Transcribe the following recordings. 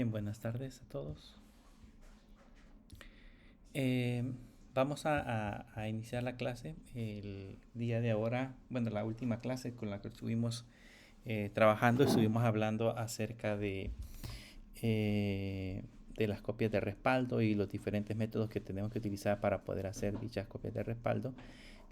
Bien, buenas tardes a todos. Eh, Vamos a iniciar la clase. El día de ahora, bueno, la última clase con la que estuvimos trabajando, estuvimos hablando acerca de las copias de respaldo y los diferentes métodos que tenemos que utilizar para poder hacer dichas copias de respaldo.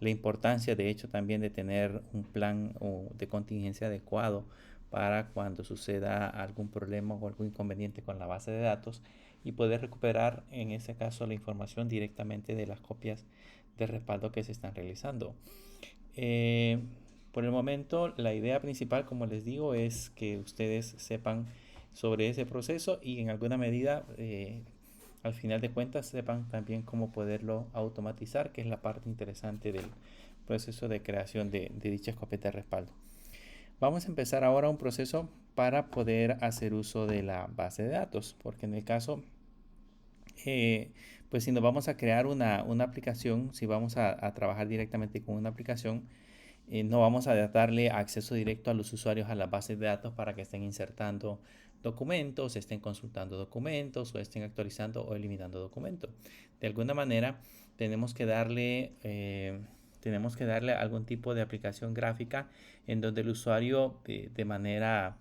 La importancia, de hecho, también de tener un plan de contingencia adecuado para cuando suceda algún problema o algún inconveniente con la base de datos y poder recuperar en ese caso la información directamente de las copias de respaldo que se están realizando. Eh, por el momento, la idea principal, como les digo, es que ustedes sepan sobre ese proceso y en alguna medida, al final de cuentas, sepan también cómo poderlo automatizar, que es la parte interesante del proceso de creación de dichas copias de respaldo. Vamos a empezar ahora un proceso para poder hacer uso de la base de datos, porque en el caso pues si nos vamos a crear una aplicación, si vamos a trabajar directamente con una aplicación, no vamos a darle acceso directo a los usuarios a las bases de datos para que estén insertando documentos, estén consultando documentos o estén actualizando o eliminando documentos. De alguna manera tenemos que darle algún tipo de aplicación gráfica en donde el usuario de manera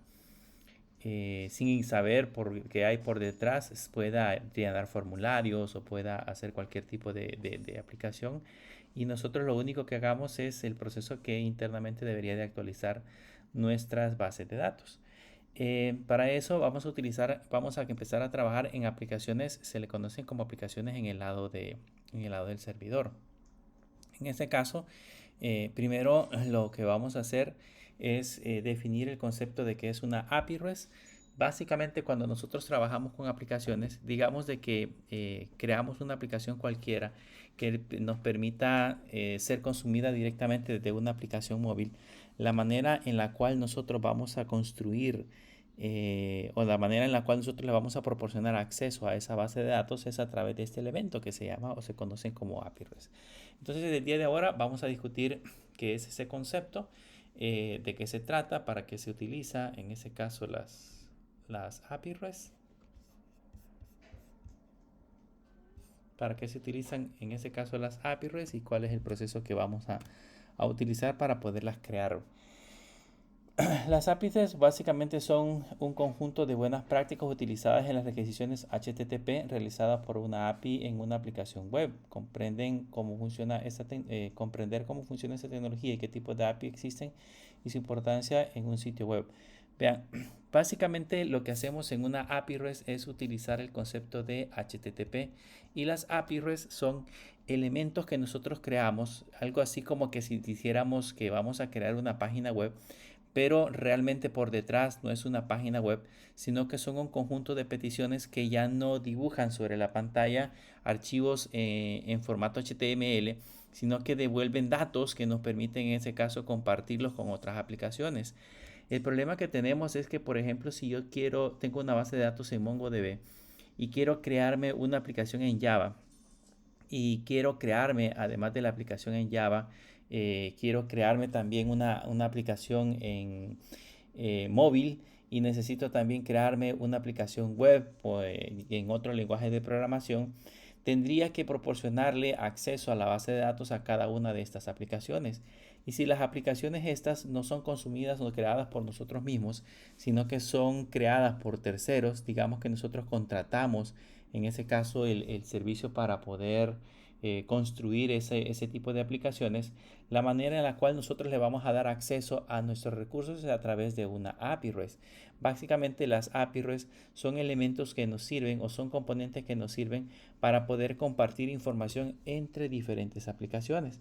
sin saber por qué hay por detrás, pueda llenar formularios o pueda hacer cualquier tipo de aplicación. Y nosotros lo único que hagamos es el proceso que internamente debería de actualizar nuestras bases de datos. Para eso vamos a empezar a trabajar en aplicaciones, se le conocen como aplicaciones en el lado del servidor. En este caso, primero lo que vamos a hacer es definir el concepto de qué es una API REST. Básicamente, cuando nosotros trabajamos con aplicaciones, digamos de que creamos una aplicación cualquiera que nos permita ser consumida directamente desde una aplicación móvil, la manera en la cual nosotros vamos a construir o la manera en la cual nosotros le vamos a proporcionar acceso a esa base de datos es a través de este elemento que se llama o se conoce como API REST. Entonces, el día de ahora vamos a discutir qué es ese concepto, de qué se trata, para qué se utiliza, en ese caso las API REST, para qué se utilizan en ese caso las API REST y cuál es el proceso que vamos a utilizar para poderlas crear. Las APIs básicamente son un conjunto de buenas prácticas utilizadas en las requisiciones HTTP realizadas por una API en una aplicación web. Comprender cómo funciona esta tecnología y qué tipos de API existen y su importancia en un sitio web. Vean, básicamente lo que hacemos en una API REST es utilizar el concepto de HTTP y las API REST son elementos que nosotros creamos, algo así como que si dijéramos que vamos a crear una página web, pero realmente por detrás no es una página web, sino que son un conjunto de peticiones que ya no dibujan sobre la pantalla archivos en formato HTML, sino que devuelven datos que nos permiten en ese caso compartirlos con otras aplicaciones. El problema que tenemos es que, por ejemplo, si yo tengo una base de datos en MongoDB y quiero crearme una aplicación en Java, y quiero crearme, además de la aplicación en Java, quiero crearme también una aplicación en móvil y necesito también crearme una aplicación web o, en otro lenguaje de programación, tendría que proporcionarle acceso a la base de datos a cada una de estas aplicaciones. Y si las aplicaciones estas no son consumidas o creadas por nosotros mismos, sino que son creadas por terceros, digamos que nosotros contratamos en ese caso el servicio para poder construir ese tipo de aplicaciones, la manera en la cual nosotros le vamos a dar acceso a nuestros recursos es a través de una API REST. Básicamente las API REST son elementos que nos sirven o son componentes que nos sirven para poder compartir información entre diferentes aplicaciones.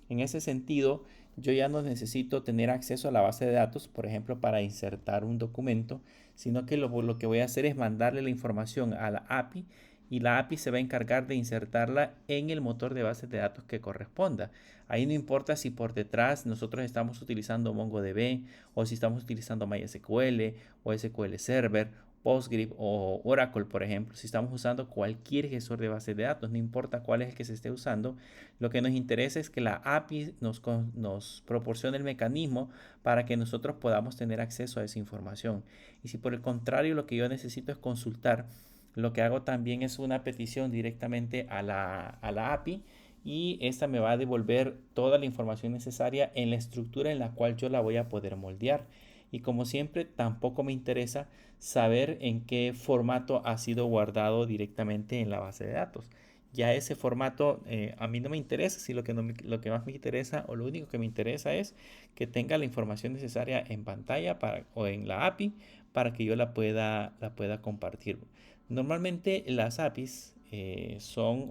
En ese sentido, yo ya no necesito tener acceso a la base de datos, por ejemplo, para insertar un documento, sino que lo que voy a hacer es mandarle la información a la API y la API se va a encargar de insertarla en el motor de bases de datos que corresponda. Ahí no importa si por detrás nosotros estamos utilizando MongoDB o si estamos utilizando MySQL o SQL Server PostgreSQL o Oracle, por ejemplo, si estamos usando cualquier gestor de base de datos, no importa cuál es el que se esté usando, lo que nos interesa es que la API nos proporcione el mecanismo para que nosotros podamos tener acceso a esa información. Y si por el contrario lo que yo necesito es consultar, lo que hago también es una petición directamente a la API, y esta me va a devolver toda la información necesaria en la estructura en la cual yo la voy a poder moldear. Y como siempre, tampoco me interesa saber en qué formato ha sido guardado directamente en la base de datos. Ya ese formato a mí no me interesa, si lo que, lo que más me interesa o lo único que me interesa es que tenga la información necesaria en pantalla o en la API para que yo la pueda compartir. Normalmente las APIs son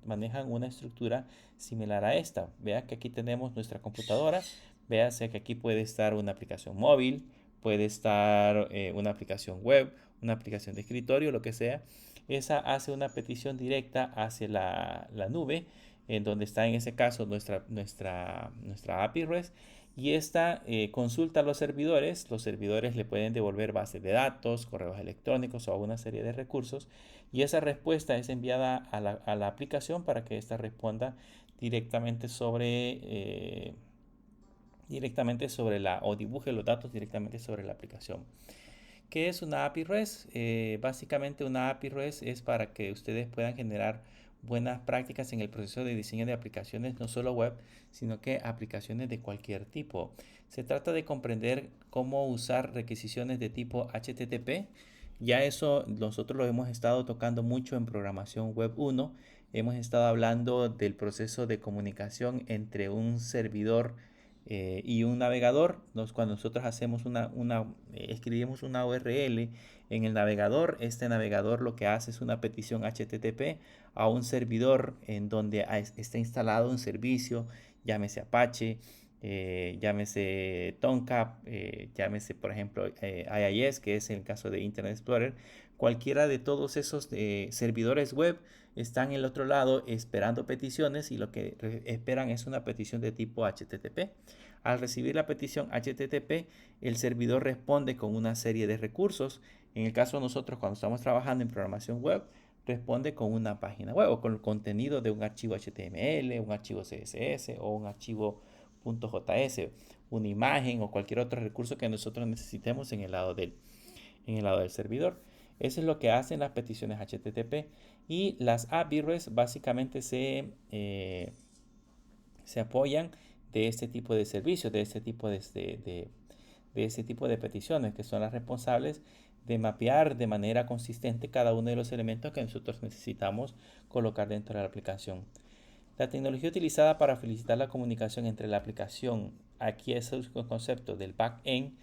manejan una estructura similar a esta. Vea que aquí tenemos nuestra computadora. Véase que aquí puede estar una aplicación móvil, puede estar una aplicación web, una aplicación de escritorio, lo que sea. Esa hace una petición directa hacia la nube, en donde está en ese caso nuestra API REST. Y esta consulta a los servidores le pueden devolver bases de datos, correos electrónicos o una serie de recursos, y esa respuesta es enviada a la aplicación para que ésta responda directamente o dibuje los datos directamente sobre la aplicación. ¿Qué es una API REST? Básicamente una API REST es para que ustedes puedan generar buenas prácticas en el proceso de diseño de aplicaciones, no solo web, sino que aplicaciones de cualquier tipo. Se trata de comprender cómo usar requisiciones de tipo HTTP. Ya eso nosotros lo hemos estado tocando mucho en programación web 1. Hemos estado hablando del proceso de comunicación entre un servidor y un navegador. Cuando nosotros hacemos escribimos una URL en el navegador, este navegador lo que hace es una petición HTTP a un servidor en donde está instalado un servicio, llámese Apache, llámese Tomcat, llámese por ejemplo IIS, que es el caso de Internet Explorer. Cualquiera de todos esos servidores web están en el otro lado esperando peticiones, y lo que esperan es una petición de tipo HTTP. Al recibir la petición HTTP, el servidor responde con una serie de recursos. En el caso de nosotros, cuando estamos trabajando en programación web, responde con una página web o con el contenido de un archivo HTML, un archivo CSS o un archivo .js, una imagen o cualquier otro recurso que nosotros necesitemos en el lado del servidor. Eso es lo que hacen las peticiones HTTP. Y las API REST básicamente se apoyan de este tipo de servicios, de este tipo de peticiones, que son las responsables de mapear de manera consistente cada uno de los elementos que nosotros necesitamos colocar dentro de la aplicación. La tecnología utilizada para facilitar la comunicación entre la aplicación, aquí es el concepto del back-end,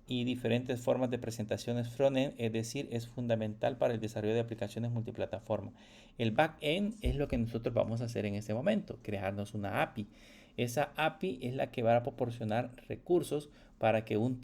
y diferentes formas de presentaciones front-end, es decir, es fundamental para el desarrollo de aplicaciones multiplataforma. El back-end es lo que nosotros vamos a hacer en este momento, crearnos una API. Esa API es la que va a proporcionar recursos para que una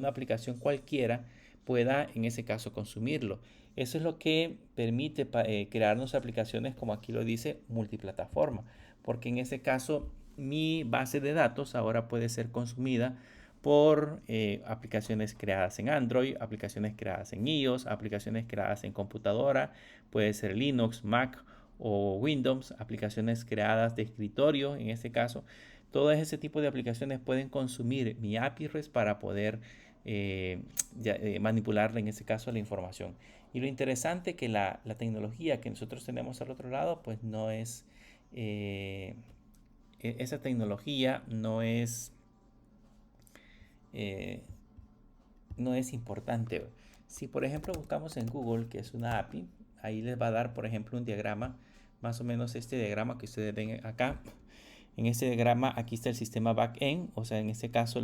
aplicación cualquiera pueda, en ese caso, consumirlo. Eso es lo que permite crearnos aplicaciones, como aquí lo dice, multiplataforma, porque en ese caso mi base de datos ahora puede ser consumida por aplicaciones creadas en Android, aplicaciones creadas en iOS, aplicaciones creadas en computadora, puede ser Linux, Mac o Windows, aplicaciones creadas de escritorio en este caso. Todo ese tipo de aplicaciones pueden consumir mi API REST para poder manipularla, en este caso, la información. Y lo interesante que la tecnología que nosotros tenemos al otro lado, pues no es... esa tecnología eh, no es importante. Si por ejemplo buscamos en Google, que es una API, ahí les va a dar por ejemplo un diagrama, más o menos este diagrama que ustedes ven acá. En este diagrama aquí está el sistema backend, o sea, en este caso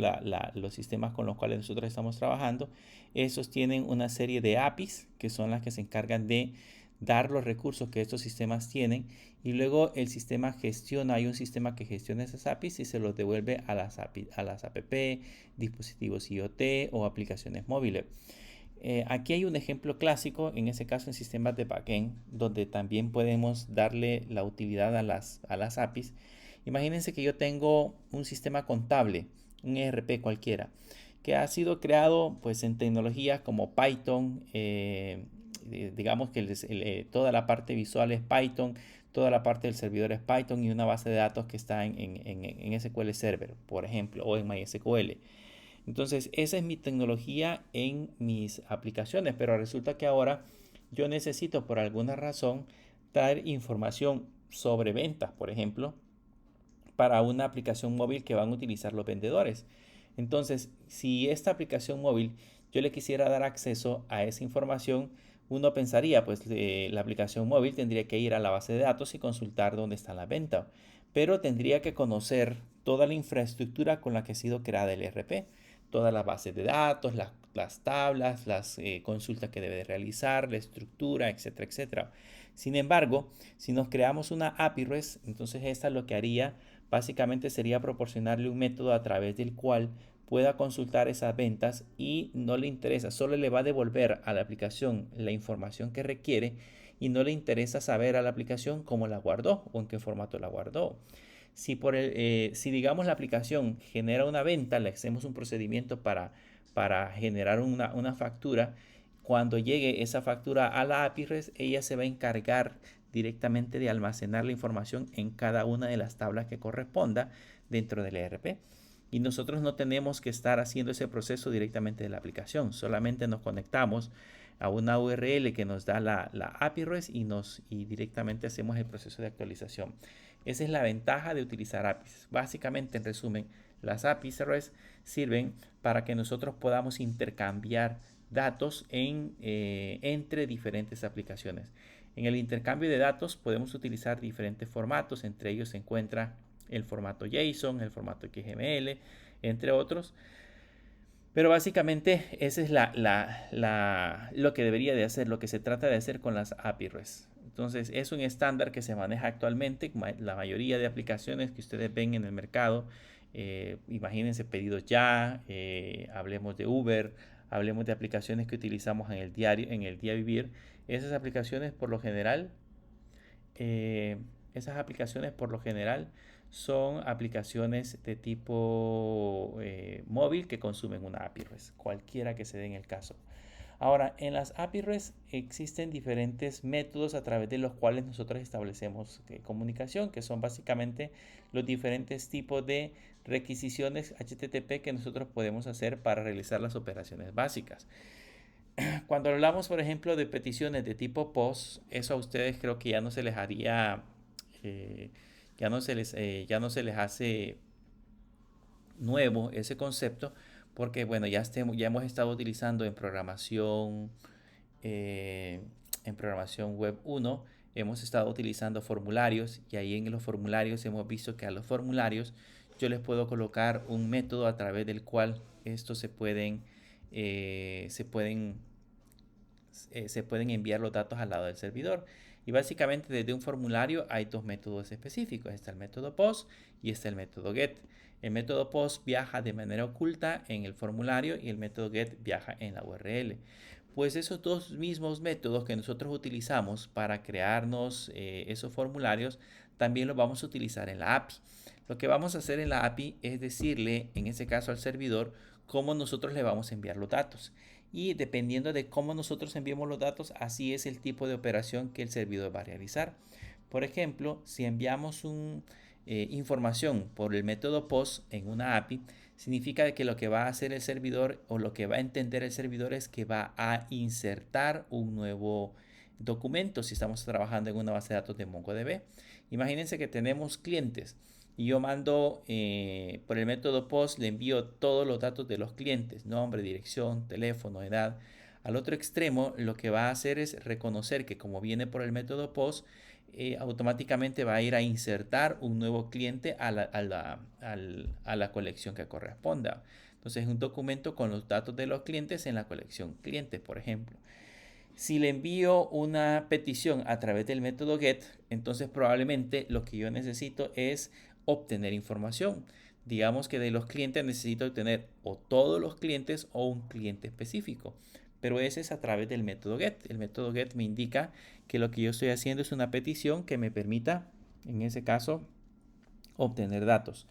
los sistemas con los cuales nosotros estamos trabajando. Esos tienen una serie de APIs que son las que se encargan de dar los recursos que estos sistemas tienen, y luego el sistema hay un sistema que gestiona esas APIs y se los devuelve a las app, dispositivos IoT o aplicaciones móviles. Aquí hay un ejemplo clásico, en ese caso en sistemas de backend, donde también podemos darle la utilidad a las APIs. Imagínense que yo tengo un sistema contable, un ERP cualquiera, que ha sido creado pues en tecnologías como Python, digamos que toda la parte visual es Python, toda la parte del servidor es Python y una base de datos que está en SQL Server, por ejemplo, o en MySQL. Entonces, esa es mi tecnología en mis aplicaciones, pero resulta que ahora yo necesito por alguna razón traer información sobre ventas, por ejemplo, para una aplicación móvil que van a utilizar los vendedores. Entonces, si esta aplicación móvil yo le quisiera dar acceso a esa información, uno pensaría, pues la aplicación móvil tendría que ir a la base de datos y consultar dónde está la venta, pero tendría que conocer toda la infraestructura con la que ha sido creada el ERP, todas las bases de datos, las tablas, las consultas que debe de realizar, la estructura, etcétera, etcétera. Sin embargo, si nos creamos una API REST, entonces esta lo que haría básicamente sería proporcionarle un método a través del cual pueda consultar esas ventas y no le interesa, solo le va a devolver a la aplicación la información que requiere y no le interesa saber a la aplicación cómo la guardó o en qué formato la guardó. Si digamos la aplicación genera una venta, le hacemos un procedimiento para generar una factura. Cuando llegue esa factura a la API REST, ella se va a encargar directamente de almacenar la información en cada una de las tablas que corresponda dentro del ERP. Y nosotros no tenemos que estar haciendo ese proceso directamente de la aplicación, solamente nos conectamos a una URL que nos da la API REST y directamente hacemos el proceso de actualización. Esa es la ventaja de utilizar APIs. Básicamente, en resumen, las APIs REST sirven para que nosotros podamos intercambiar datos entre diferentes aplicaciones. En el intercambio de datos podemos utilizar diferentes formatos, entre ellos se encuentra el formato JSON, el formato XML, entre otros. Pero básicamente ese es lo que debería de hacer, lo que se trata de hacer con las API REST. Entonces es un estándar que se maneja actualmente. La mayoría de aplicaciones que ustedes ven en el mercado, imagínense pedidos ya, hablemos de Uber, hablemos de aplicaciones que utilizamos en el diario, en el día vivir. Esas aplicaciones por lo general, eh, son aplicaciones de tipo móvil que consumen una API REST, cualquiera que se dé en el caso. Ahora, en las API REST existen diferentes métodos a través de los cuales nosotros establecemos comunicación, que son básicamente los diferentes tipos de requisiciones HTTP que nosotros podemos hacer para realizar las operaciones básicas. Cuando hablamos, por ejemplo, de peticiones de tipo POST, eso a ustedes creo que ya no se les haría, eh, ya no se les hace nuevo ese concepto, porque bueno, ya hemos estado utilizando eh, en programación web 1, hemos estado utilizando formularios y ahí en los formularios hemos visto que a los formularios yo les puedo colocar un método a través del cual estos se pueden enviar los datos al lado del servidor. Y básicamente desde un formulario hay dos métodos específicos. Está el método POST y está el método GET. El método POST viaja de manera oculta en el formulario y el método GET viaja en la URL. Pues esos dos mismos métodos que nosotros utilizamos para crearnos esos formularios, también los vamos a utilizar en la API. Lo que vamos a hacer en la API es decirle, en ese caso al servidor, cómo nosotros le vamos a enviar los datos. Y dependiendo de cómo nosotros enviamos los datos, así es el tipo de operación que el servidor va a realizar. Por ejemplo, si enviamos información por el método POST en una API, significa que lo que va a hacer el servidor o lo que va a entender el servidor es que va a insertar un nuevo documento si estamos trabajando en una base de datos de MongoDB. Imagínense que tenemos clientes y yo mando por el método POST, le envío todos los datos de los clientes, nombre, dirección, teléfono, edad. Al otro extremo, lo que va a hacer es reconocer que como viene por el método POST, automáticamente va a ir a insertar un nuevo cliente a la colección que corresponda. Entonces es un documento con los datos de los clientes en la colección clientes, por ejemplo. Si le envío una petición a través del método GET, entonces probablemente lo que yo necesito es obtener información. Digamos que de los clientes necesito obtener o todos los clientes o un cliente específico. Pero ese es a través del método GET. El método GET me indica que lo que yo estoy haciendo es una petición que me permita, en ese caso, obtener datos.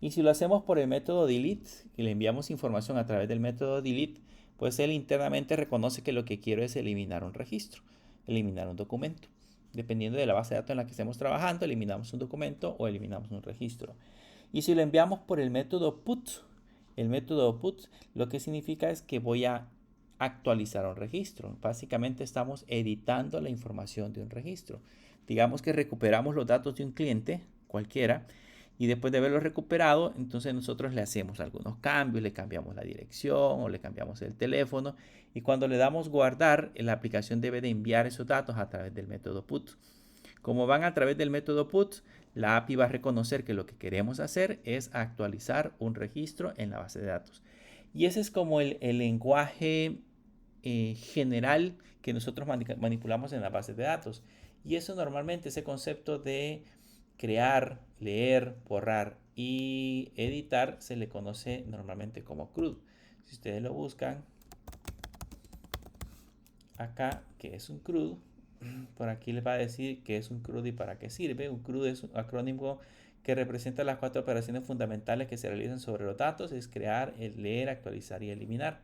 Y si lo hacemos por el método delete, y le enviamos información a través del método delete, pues él internamente reconoce que lo que quiero es eliminar un registro, eliminar un documento. Dependiendo de la base de datos en la que estemos trabajando, eliminamos un documento o eliminamos un registro. Y si lo enviamos por el método put lo que significa es que voy a actualizar un registro. Básicamente estamos editando la información de un registro. Digamos que recuperamos los datos de un cliente cualquiera y después de haberlo recuperado, entonces nosotros le hacemos algunos cambios, le cambiamos la dirección o le cambiamos el teléfono y cuando le damos guardar, la aplicación debe de enviar esos datos a través del método put. Como van a través del método put, la API va a reconocer que lo que queremos hacer es actualizar un registro en la base de datos. Y ese es como el lenguaje general que nosotros manipulamos en la base de datos. Y eso normalmente, ese concepto de crear, leer, borrar y editar, se le conoce normalmente como CRUD. Si ustedes lo buscan acá, que es un CRUD, por aquí les va a decir qué es un CRUD y para qué sirve. Un CRUD es un acrónimo que representa las 4 operaciones fundamentales que se realizan sobre los datos, es crear, leer, actualizar y eliminar.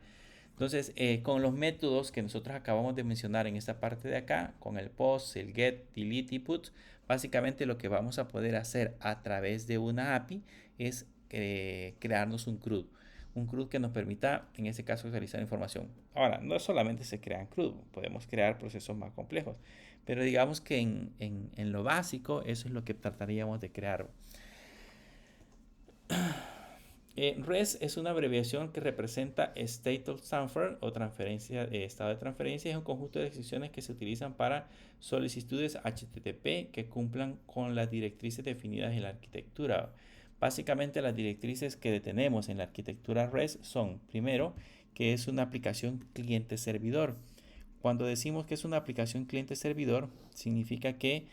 Entonces, con los métodos que nosotros acabamos de mencionar en esta parte de acá, con el post, el get, delete y put, básicamente lo que vamos a poder hacer a través de una API es crearnos un CRUD. Un CRUD que nos permita, en este caso, realizar información. Ahora, no solamente se crean CRUD, podemos crear procesos más complejos, pero digamos que en lo básico, eso es lo que trataríamos de crear. REST es una abreviación que representa State of Transfer o transferencia, estado de transferencia. Es un conjunto de decisiones que se utilizan para solicitudes HTTP que cumplan con las directrices definidas en la arquitectura. Básicamente las directrices que tenemos en la arquitectura REST son, primero, que es una aplicación cliente-servidor. Cuando decimos que es una aplicación cliente-servidor, significa que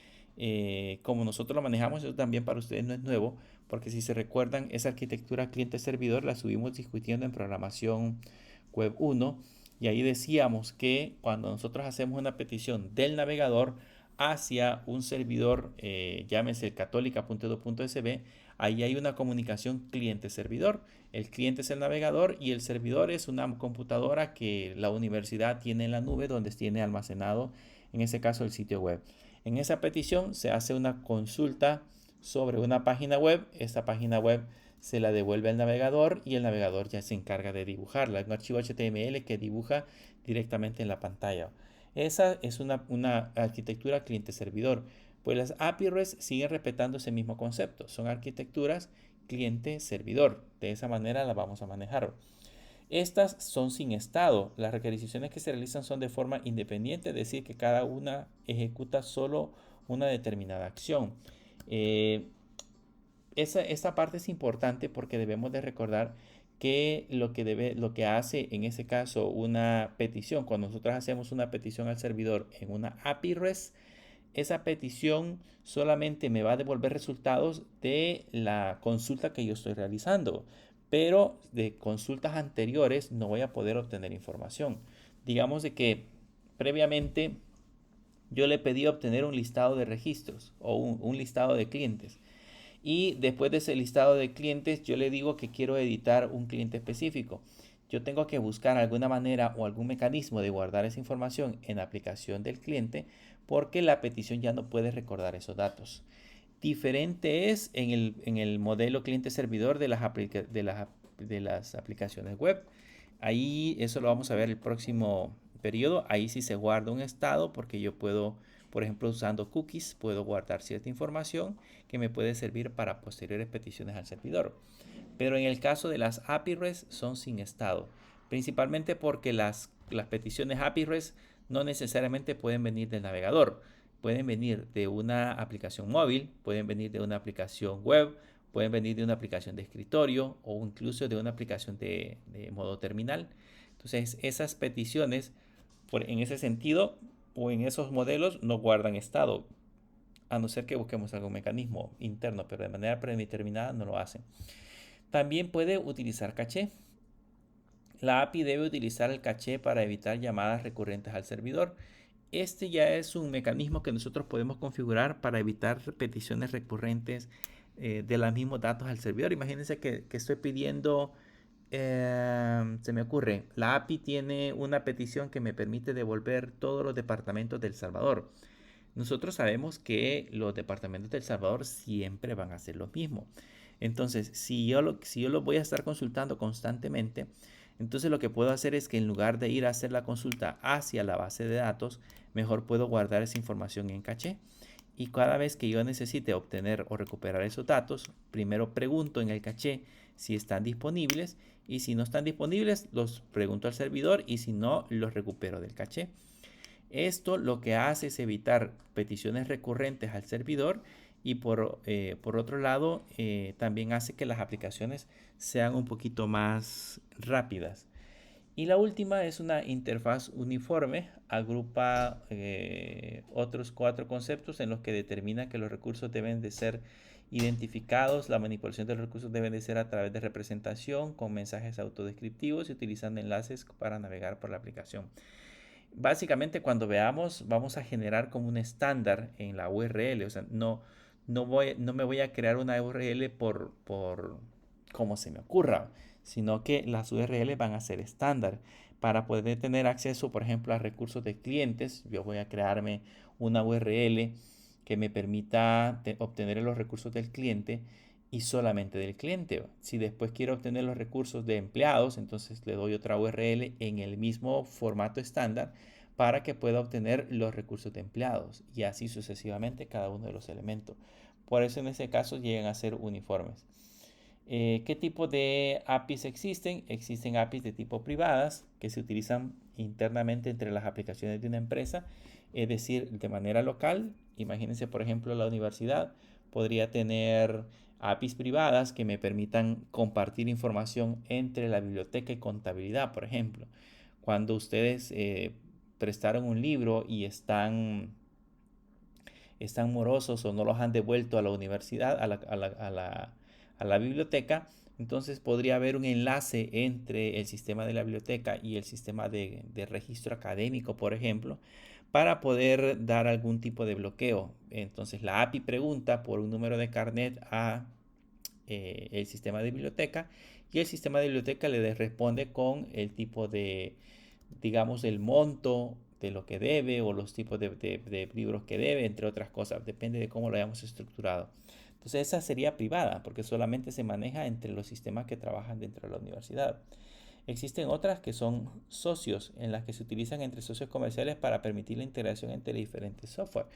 como nosotros lo manejamos, eso también para ustedes no es nuevo, porque si se recuerdan, esa arquitectura cliente-servidor la subimos discutiendo en programación web 1 y ahí decíamos que cuando nosotros hacemos una petición del navegador hacia un servidor, llámese el católica.edu.sb, ahí hay una comunicación cliente-servidor. El cliente es el navegador y el servidor es una computadora que la universidad tiene en la nube donde tiene almacenado, en ese caso, el sitio web. En esa petición se hace una consulta sobre una página web. Esta página web se la devuelve al navegador y el navegador ya se encarga de dibujarla. Es un archivo HTML que dibuja directamente en la pantalla. Esa es una arquitectura cliente-servidor. Pues las API REST siguen respetando ese mismo concepto. Son arquitecturas cliente-servidor. De esa manera la vamos a manejar. Estas son sin estado. Las requisiciones que se realizan son de forma independiente, es decir, que cada una ejecuta solo una determinada acción. Esta parte es importante porque debemos de recordar que lo que hace en ese caso una petición, cuando nosotros hacemos una petición al servidor en una API REST, esa petición solamente me va a devolver resultados de la consulta que yo estoy realizando, pero de consultas anteriores no voy a poder obtener información. Digamos de que previamente yo le pedí obtener un listado de registros o un listado de clientes. Y después de ese listado de clientes, yo le digo que quiero editar un cliente específico. Yo tengo que buscar alguna manera o algún mecanismo de guardar esa información en la aplicación del cliente porque la petición ya no puede recordar esos datos. Diferente es en el modelo cliente-servidor de las aplicaciones web. Ahí eso lo vamos a ver el próximo periodo. Ahí sí se guarda un estado porque yo puedo, por ejemplo, usando cookies, puedo guardar cierta información que me puede servir para posteriores peticiones al servidor. Pero en el caso de las API REST son sin estado, principalmente porque las peticiones API REST no necesariamente pueden venir del navegador, pueden venir de una aplicación móvil, pueden venir de una aplicación web, pueden venir de una aplicación de escritorio o incluso de una aplicación de modo terminal. Entonces esas peticiones, en ese sentido o en esos modelos, no guardan estado, a no ser que busquemos algún mecanismo interno, pero de manera predeterminada no lo hacen. También puede utilizar caché. La API debe utilizar el caché para evitar llamadas recurrentes al servidor. Este ya es un mecanismo que nosotros podemos configurar para evitar peticiones recurrentes de los mismos datos al servidor. Imagínense que estoy pidiendo, se me ocurre, la API tiene una petición que me permite devolver todos los departamentos de El Salvador. Nosotros sabemos que los departamentos de El Salvador siempre van a ser los mismos. Entonces, si yo lo voy a estar consultando constantemente, entonces lo que puedo hacer es que en lugar de ir a hacer la consulta hacia la base de datos, mejor puedo guardar esa información en caché. Y cada vez que yo necesite obtener o recuperar esos datos, primero pregunto en el caché si están disponibles, y si no están disponibles, los pregunto al servidor, y si no, los recupero del caché. Esto lo que hace es evitar peticiones recurrentes al servidor, y por otro lado, también hace que las aplicaciones sean un poquito más rápidas. Y la última es una interfaz uniforme. Agrupa otros 4 conceptos en los que determina que los recursos deben de ser identificados. La manipulación de los recursos debe de ser a través de representación con mensajes autodescriptivos y utilizando enlaces para navegar por la aplicación. Básicamente, cuando veamos, vamos a generar como un estándar en la URL. O sea, no me voy a crear una URL por como se me ocurra, sino que las URL van a ser estándar. Para poder tener acceso, por ejemplo, a recursos de clientes, yo voy a crearme una URL que me permita obtener los recursos del cliente y solamente del cliente. Si después quiero obtener los recursos de empleados, entonces le doy otra URL en el mismo formato estándar para que pueda obtener los recursos de empleados, y así sucesivamente cada uno de los elementos. Por eso en ese caso llegan a ser uniformes. ¿Qué tipo de APIs existen? Existen APIs de tipo privadas que se utilizan internamente entre las aplicaciones de una empresa, es decir, de manera local. Imagínense, por ejemplo, la universidad podría tener APIs privadas que me permitan compartir información entre la biblioteca y contabilidad, por ejemplo. Cuando ustedes prestaron un libro y están morosos o no los han devuelto a la universidad, a la biblioteca, entonces podría haber un enlace entre el sistema de la biblioteca y el sistema de registro académico, por ejemplo, para poder dar algún tipo de bloqueo. Entonces la API pregunta por un número de carnet a el sistema de biblioteca, y el sistema de biblioteca le responde con el tipo de, digamos, el monto de lo que debe, o los tipos de libros que debe, entre otras cosas. Depende de cómo lo hayamos estructurado. Entonces esa sería privada, porque solamente se maneja entre los sistemas que trabajan dentro de la universidad. Existen otras que son socios, en las que se utilizan entre socios comerciales para permitir la integración entre diferentes software,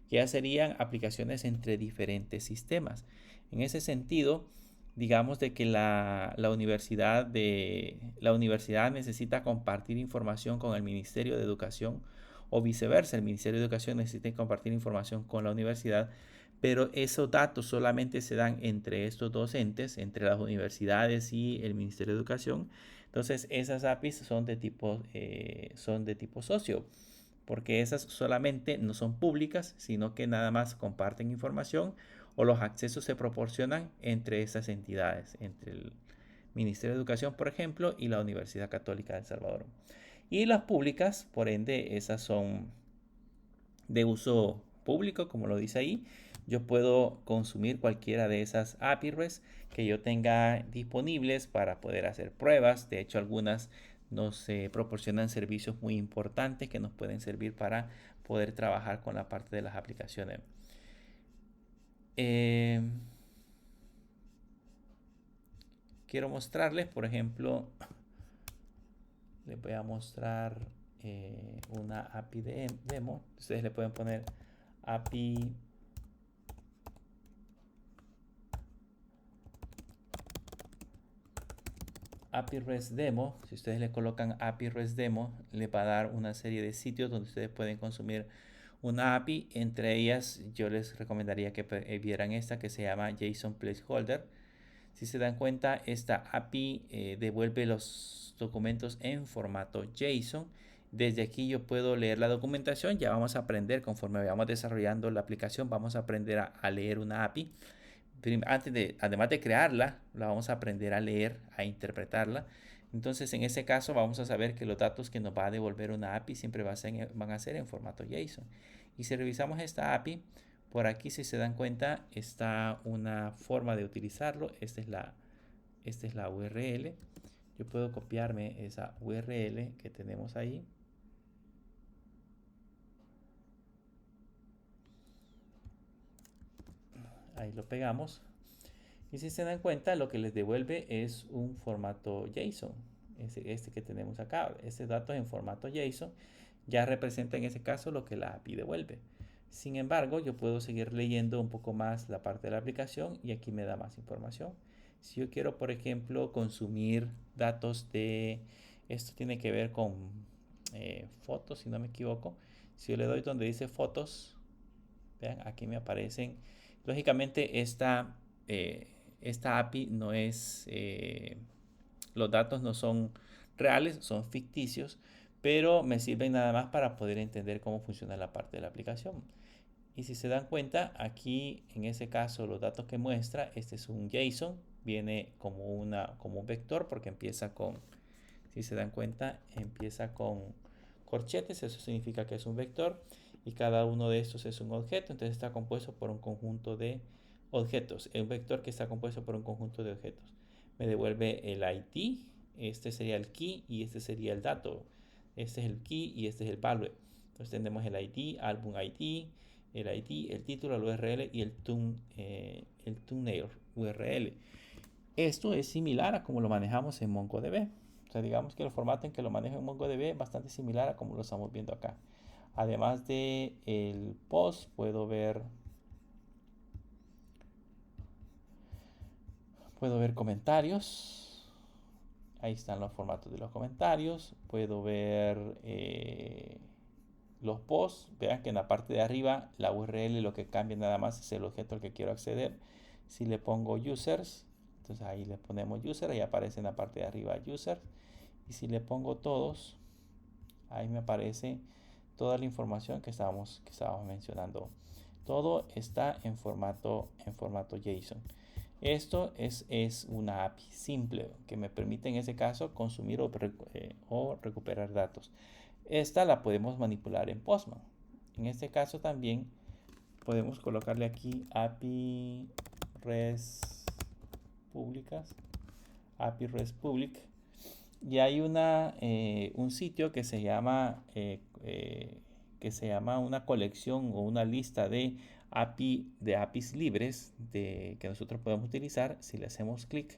que ya serían aplicaciones entre diferentes sistemas. En ese sentido, digamos de que la universidad necesita compartir información con el Ministerio de Educación, o viceversa, el Ministerio de Educación necesita compartir información con la universidad, pero esos datos solamente se dan entre estos dos entes, entre las universidades y el Ministerio de Educación. Entonces esas APIs son de tipo socio, porque esas solamente no son públicas, sino que nada más comparten información, o los accesos se proporcionan entre esas entidades, entre el Ministerio de Educación, por ejemplo, y la Universidad Católica de El Salvador. Y las públicas, por ende, esas son de uso público, como lo dice ahí. Yo puedo consumir cualquiera de esas APIs que yo tenga disponibles para poder hacer pruebas. De hecho, algunas nos proporcionan servicios muy importantes que nos pueden servir para poder trabajar con la parte de las aplicaciones. Quiero mostrarles, por ejemplo, les voy a mostrar una API de demo. Ustedes le pueden poner API REST Demo. Si ustedes le colocan API REST Demo, le va a dar una serie de sitios donde ustedes pueden consumir una API. Entre ellas, yo les recomendaría que vieran esta que se llama JSON Placeholder. Si se dan cuenta, esta API devuelve los documentos en formato JSON. Desde aquí yo puedo leer la documentación. Ya vamos a aprender, conforme vayamos desarrollando la aplicación, vamos a aprender a leer una API. Además de crearla, la vamos a aprender a leer, a interpretarla. Entonces, en ese caso, vamos a saber que los datos que nos va a devolver una API siempre van a ser en formato JSON. Y si revisamos esta API, Por aquí, si se dan cuenta, está una forma de utilizarlo. Esta es la URL. Yo puedo copiarme esa URL que tenemos ahí. Ahí lo pegamos. Y si se dan cuenta, lo que les devuelve es un formato JSON. Este que tenemos acá. Este dato en formato JSON ya representa en ese caso lo que la API devuelve. Sin embargo, yo puedo seguir leyendo un poco más la parte de la aplicación y aquí me da más información. Si yo quiero, por ejemplo, consumir datos de... Esto tiene que ver con fotos, si no me equivoco. Si yo le doy donde dice fotos, vean, aquí me aparecen. Lógicamente, esta API no es... los datos no son reales, son ficticios, pero me sirven nada más para poder entender cómo funciona la parte de la aplicación. Y si se dan cuenta, aquí en ese caso los datos que muestra, este es un JSON, viene como un vector porque empieza con, si se dan cuenta, empieza con corchetes, eso significa que es un vector y cada uno de estos es un objeto, entonces está compuesto por un conjunto de objetos, es un vector que está compuesto por un conjunto de objetos. Me devuelve el ID, este sería el key y este sería el dato, este es el key y este es el value. Entonces tenemos el ID, álbum ID, el título, el URL y el thumbnail URL. Esto es similar a como lo manejamos en MongoDB. O sea, digamos que el formato en que lo manejo en MongoDB es bastante similar a como lo estamos viendo acá. Además de el post, puedo ver comentarios. Ahí están los formatos de los comentarios. Puedo ver los posts. Vean que en la parte de arriba la URL lo que cambia nada más es el objeto al que quiero acceder. Si le pongo users, entonces ahí le ponemos user, ahí aparece en la parte de arriba user. Y si le pongo todos, ahí me aparece toda la información que estábamos mencionando. Todo está en formato JSON. Esto es una API simple que me permite en ese caso consumir o recuperar datos. Esta la podemos manipular en Postman. En este caso también podemos colocarle aquí API REST públicas, API REST Public. Y hay un sitio que se llama una colección o una lista de APIs libres que nosotros podemos utilizar. Si le hacemos clic,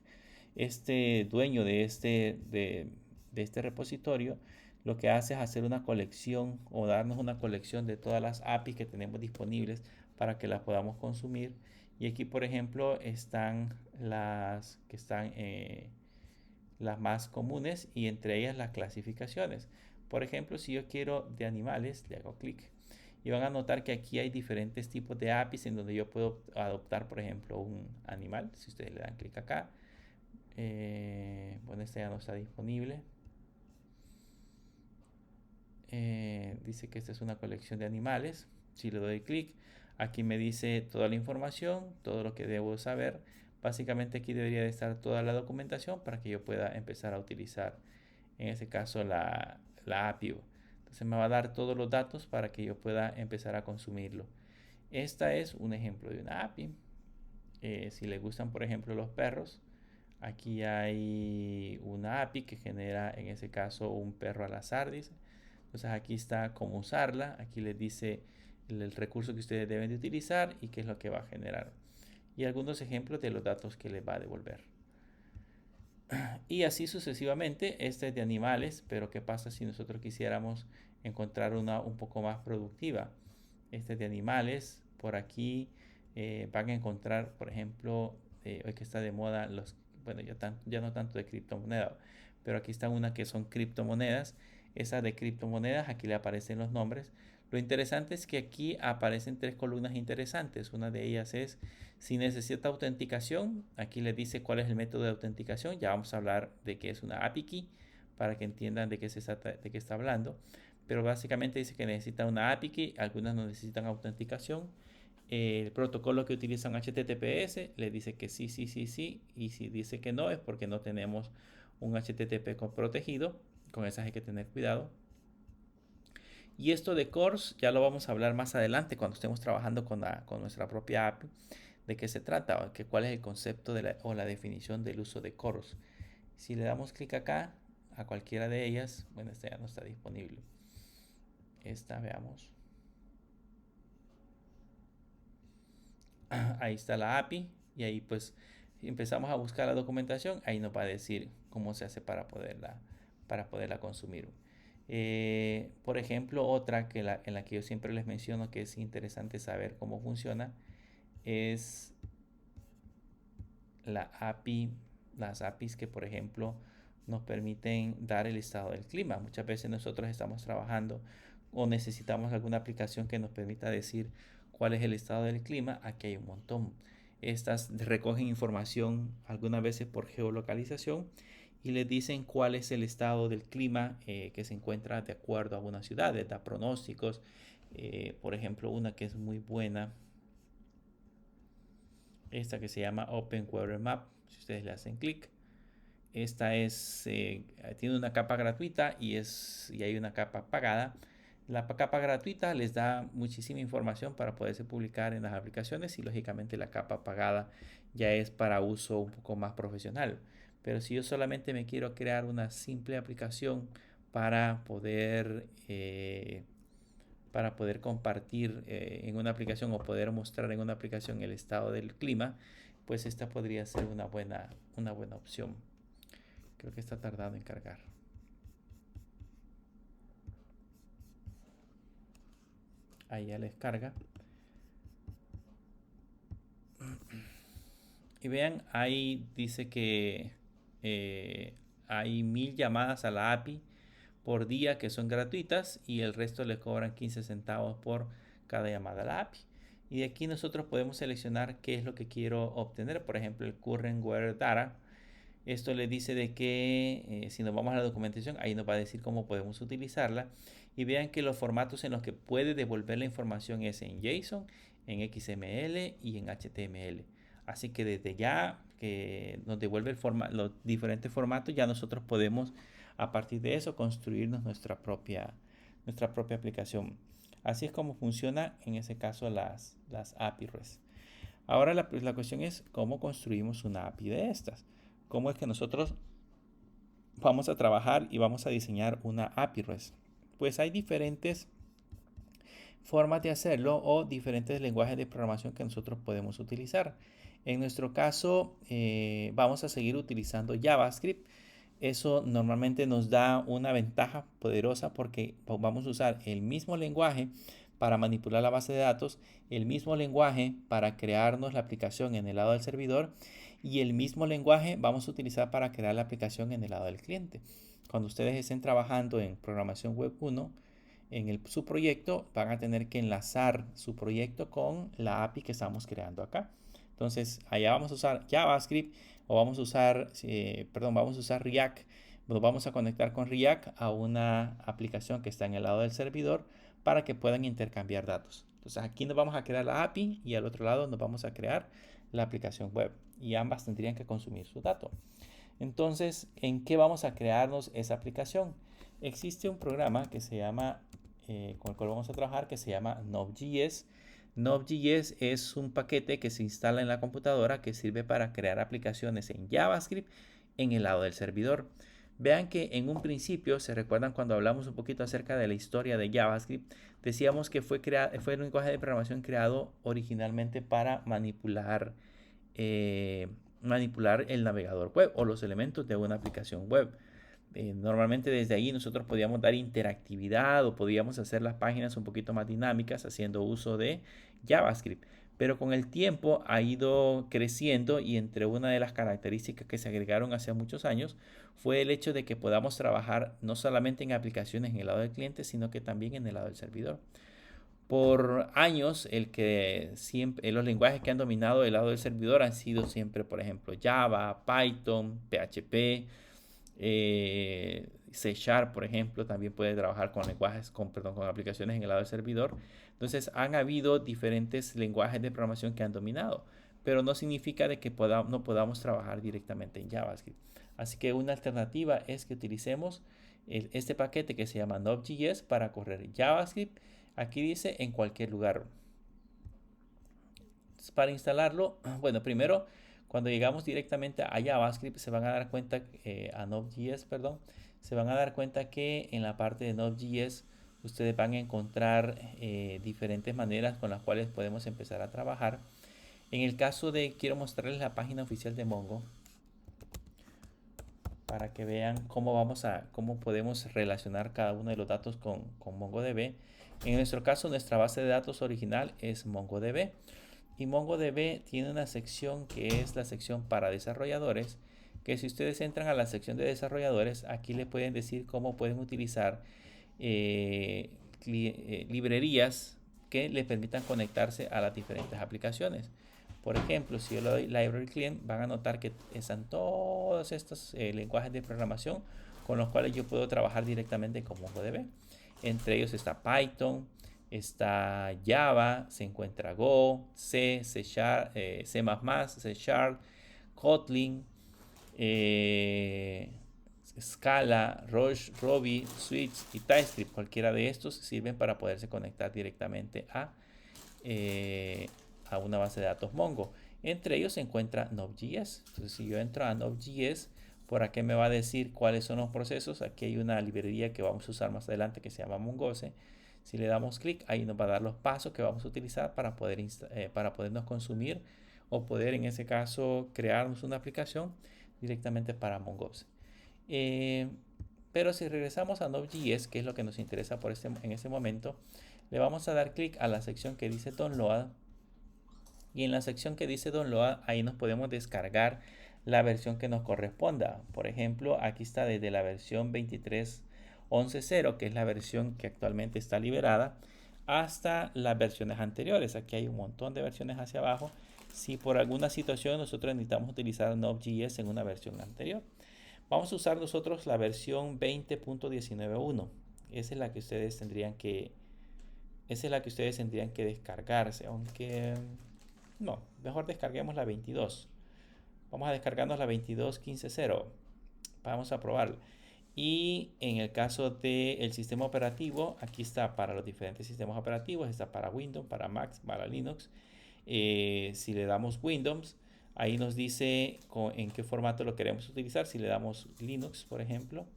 este dueño de este repositorio lo que hace es hacer una colección o darnos una colección de todas las APIs que tenemos disponibles para que las podamos consumir. Y aquí, por ejemplo, están las que están las más comunes y entre ellas las clasificaciones. Por ejemplo, si yo quiero de animales, le hago clic y van a notar que aquí hay diferentes tipos de APIs en donde yo puedo adoptar, por ejemplo, un animal. Si ustedes le dan clic acá, bueno, este ya no está disponible. Dice que esta es una colección de animales. Si le doy clic, aquí me dice toda la información, todo lo que debo saber. Básicamente aquí debería de estar toda la documentación para que yo pueda empezar a utilizar, en este caso, la API. Entonces me va a dar todos los datos para que yo pueda empezar a consumirlo. Esta es un ejemplo de una API. Si les gustan, por ejemplo, los perros, aquí hay una API que genera, en ese caso, un perro al azar, dice. Entonces aquí está cómo usarla. Aquí les dice el recurso que ustedes deben de utilizar y qué es lo que va a generar. Y algunos ejemplos de los datos que les va a devolver. Y así sucesivamente. Este es de animales, pero ¿qué pasa si nosotros quisiéramos encontrar una un poco más productiva? Este es de animales. Por aquí van a encontrar, por ejemplo, hoy que está de moda bueno, ya no tanto de criptomonedas, pero aquí están unas que son criptomonedas. Esas de criptomonedas, aquí le aparecen los nombres. Lo interesante es que aquí aparecen tres columnas interesantes. Una de ellas es si necesita autenticación. Aquí le dice cuál es el método de autenticación. Ya vamos a hablar de qué es una API key para que entiendan de qué está hablando. Pero básicamente dice que necesita una API key. Algunas no necesitan autenticación. El protocolo que utilizan HTTPS le dice que sí, sí, sí, sí. Y si dice que no es porque no tenemos un HTTP protegido. Con esas hay que tener cuidado. Y esto de CORS ya lo vamos a hablar más adelante cuando estemos trabajando con nuestra propia API, de qué se trata, cuál es el concepto o la definición del uso de CORS. Si le damos clic acá, a cualquiera de ellas, bueno, esta ya no está disponible. Esta, veamos. Ahí está la API y ahí pues empezamos a buscar la documentación, ahí nos va a decir cómo se hace para poderla consumir. Por ejemplo, otra en la que yo siempre les menciono que es interesante saber cómo funciona es la API, las APIs que por ejemplo nos permiten dar el estado del clima. Muchas veces nosotros estamos trabajando o necesitamos alguna aplicación que nos permita decir cuál es el estado del clima. Aquí hay un montón. Estas recogen información algunas veces por geolocalización y les dicen cuál es el estado del clima que se encuentra de acuerdo a una ciudad, da pronósticos. Por ejemplo, una que es muy buena, esta que se llama Open Weather Map. Si ustedes le hacen clic, esta tiene una capa gratuita y hay una capa pagada. La capa gratuita les da muchísima información para poderse publicar en las aplicaciones y lógicamente la capa pagada ya es para uso un poco más profesional. Pero si yo solamente me quiero crear una simple aplicación para poder compartir en una aplicación o poder mostrar en una aplicación el estado del clima, pues esta podría ser una buena opción. Creo que está tardado en cargar. Ahí ya les carga. Y vean, ahí dice que hay 1000 llamadas a la API por día que son gratuitas y el resto le cobran 15 centavos por cada llamada a la API. Y de aquí nosotros podemos seleccionar qué es lo que quiero obtener. Por ejemplo, el Current Weather Data. Esto le dice de que si nos vamos a la documentación, ahí nos va a decir cómo podemos utilizarla. Y vean que los formatos en los que puede devolver la información es en JSON, en XML y en HTML. Así que desde ya que nos devuelve los diferentes formatos, ya nosotros podemos a partir de eso construirnos nuestra propia aplicación. Así es como funciona en ese caso las API REST. Ahora la cuestión es cómo construimos una API de estas. ¿Cómo es que nosotros vamos a trabajar y vamos a diseñar una API REST? Pues hay diferentes formas de hacerlo o diferentes lenguajes de programación que nosotros podemos utilizar. En nuestro caso, vamos a seguir utilizando JavaScript. Eso normalmente nos da una ventaja poderosa porque vamos a usar el mismo lenguaje para manipular la base de datos, el mismo lenguaje para crearnos la aplicación en el lado del servidor y el mismo lenguaje vamos a utilizar para crear la aplicación en el lado del cliente. Cuando ustedes estén trabajando en programación web 1, su proyecto, van a tener que enlazar su proyecto con la API que estamos creando acá. Entonces, allá vamos a usar JavaScript o vamos a usar React. Nos vamos a conectar con React a una aplicación que está en el lado del servidor para que puedan intercambiar datos. Entonces, aquí nos vamos a crear la API y al otro lado nos vamos a crear la aplicación web y ambas tendrían que consumir su dato. Entonces, ¿en qué vamos a crearnos esa aplicación? Existe un programa que se llama, con el cual vamos a trabajar, que se llama Node.js. Node.js es un paquete que se instala en la computadora que sirve para crear aplicaciones en JavaScript en el lado del servidor. Vean que en un principio, se recuerdan cuando hablamos un poquito acerca de la historia de JavaScript, decíamos que fue un lenguaje de programación creado originalmente para manipular el navegador web o los elementos de una aplicación web. Normalmente desde ahí nosotros podíamos dar interactividad o podíamos hacer las páginas un poquito más dinámicas haciendo uso de JavaScript. Pero con el tiempo ha ido creciendo y entre una de las características que se agregaron hace muchos años fue el hecho de que podamos trabajar no solamente en aplicaciones en el lado del cliente, sino que también en el lado del servidor. Por años, los lenguajes que han dominado el lado del servidor han sido siempre, por ejemplo, Java, Python, PHP, C Sharp, por ejemplo, también puede trabajar con con aplicaciones en el lado del servidor. Entonces, han habido diferentes lenguajes de programación que han dominado, pero no significa de que no podamos trabajar directamente en JavaScript. Así que una alternativa es que utilicemos este paquete que se llama Node.js para correr JavaScript. Aquí dice en cualquier lugar. Para instalarlo, bueno, primero, cuando llegamos directamente a JavaScript, se van a dar cuenta, a Node.js, perdón, se van a dar cuenta que en la parte de Node.js ustedes van a encontrar diferentes maneras con las cuales podemos empezar a trabajar. En el caso de, quiero mostrarles la página oficial de Mongo para que vean cómo podemos relacionar cada uno de los datos con MongoDB. En nuestro caso, nuestra base de datos original es MongoDB. Y MongoDB tiene una sección que es la sección para desarrolladores, que si ustedes entran a la sección de desarrolladores, aquí le pueden decir cómo pueden utilizar librerías que les permitan conectarse a las diferentes aplicaciones. Por ejemplo, si yo le doy Library Client, van a notar que están todos estos lenguajes de programación con los cuales yo puedo trabajar directamente con MongoDB. Entre ellos está Python, está Java, se encuentra Go, C, C Sharp, C++, C Sharp, Kotlin, Scala, Ruby, Switch y TypeScript. Cualquiera de estos sirven para poderse conectar directamente a una base de datos Mongo. Entre ellos se encuentra Node.js. Entonces, si yo entro a Node.js, por aquí me va a decir cuáles son los procesos. Aquí hay una librería que vamos a usar más adelante que se llama Mongose. Si le damos clic, ahí nos va a dar los pasos que vamos a utilizar para podernos consumir o poder, en ese caso, crearnos una aplicación directamente para Mongose. Pero si regresamos a Node.js, que es lo que nos interesa en este momento, le vamos a dar clic a la sección que dice Download. Y en la sección que dice Download, ahí nos podemos descargar la versión que nos corresponda. Por ejemplo, aquí está desde la versión 23.11.0, que es la versión que actualmente está liberada, hasta las versiones anteriores. Aquí hay un montón de versiones hacia abajo. Si por alguna situación nosotros necesitamos utilizar Node.js en una versión anterior, vamos a usar nosotros la versión 20.19.1. Esa es la que ustedes tendrían que descargarse, aunque no, mejor descarguemos la 22. Vamos a descargarnos la 22.15.0. Vamos a probarla. Y en el caso del sistema operativo, aquí está para los diferentes sistemas operativos. Está para Windows, para Mac, para Linux. Si le damos Windows, ahí nos dice en qué formato lo queremos utilizar. Si le damos Linux, por ejemplo,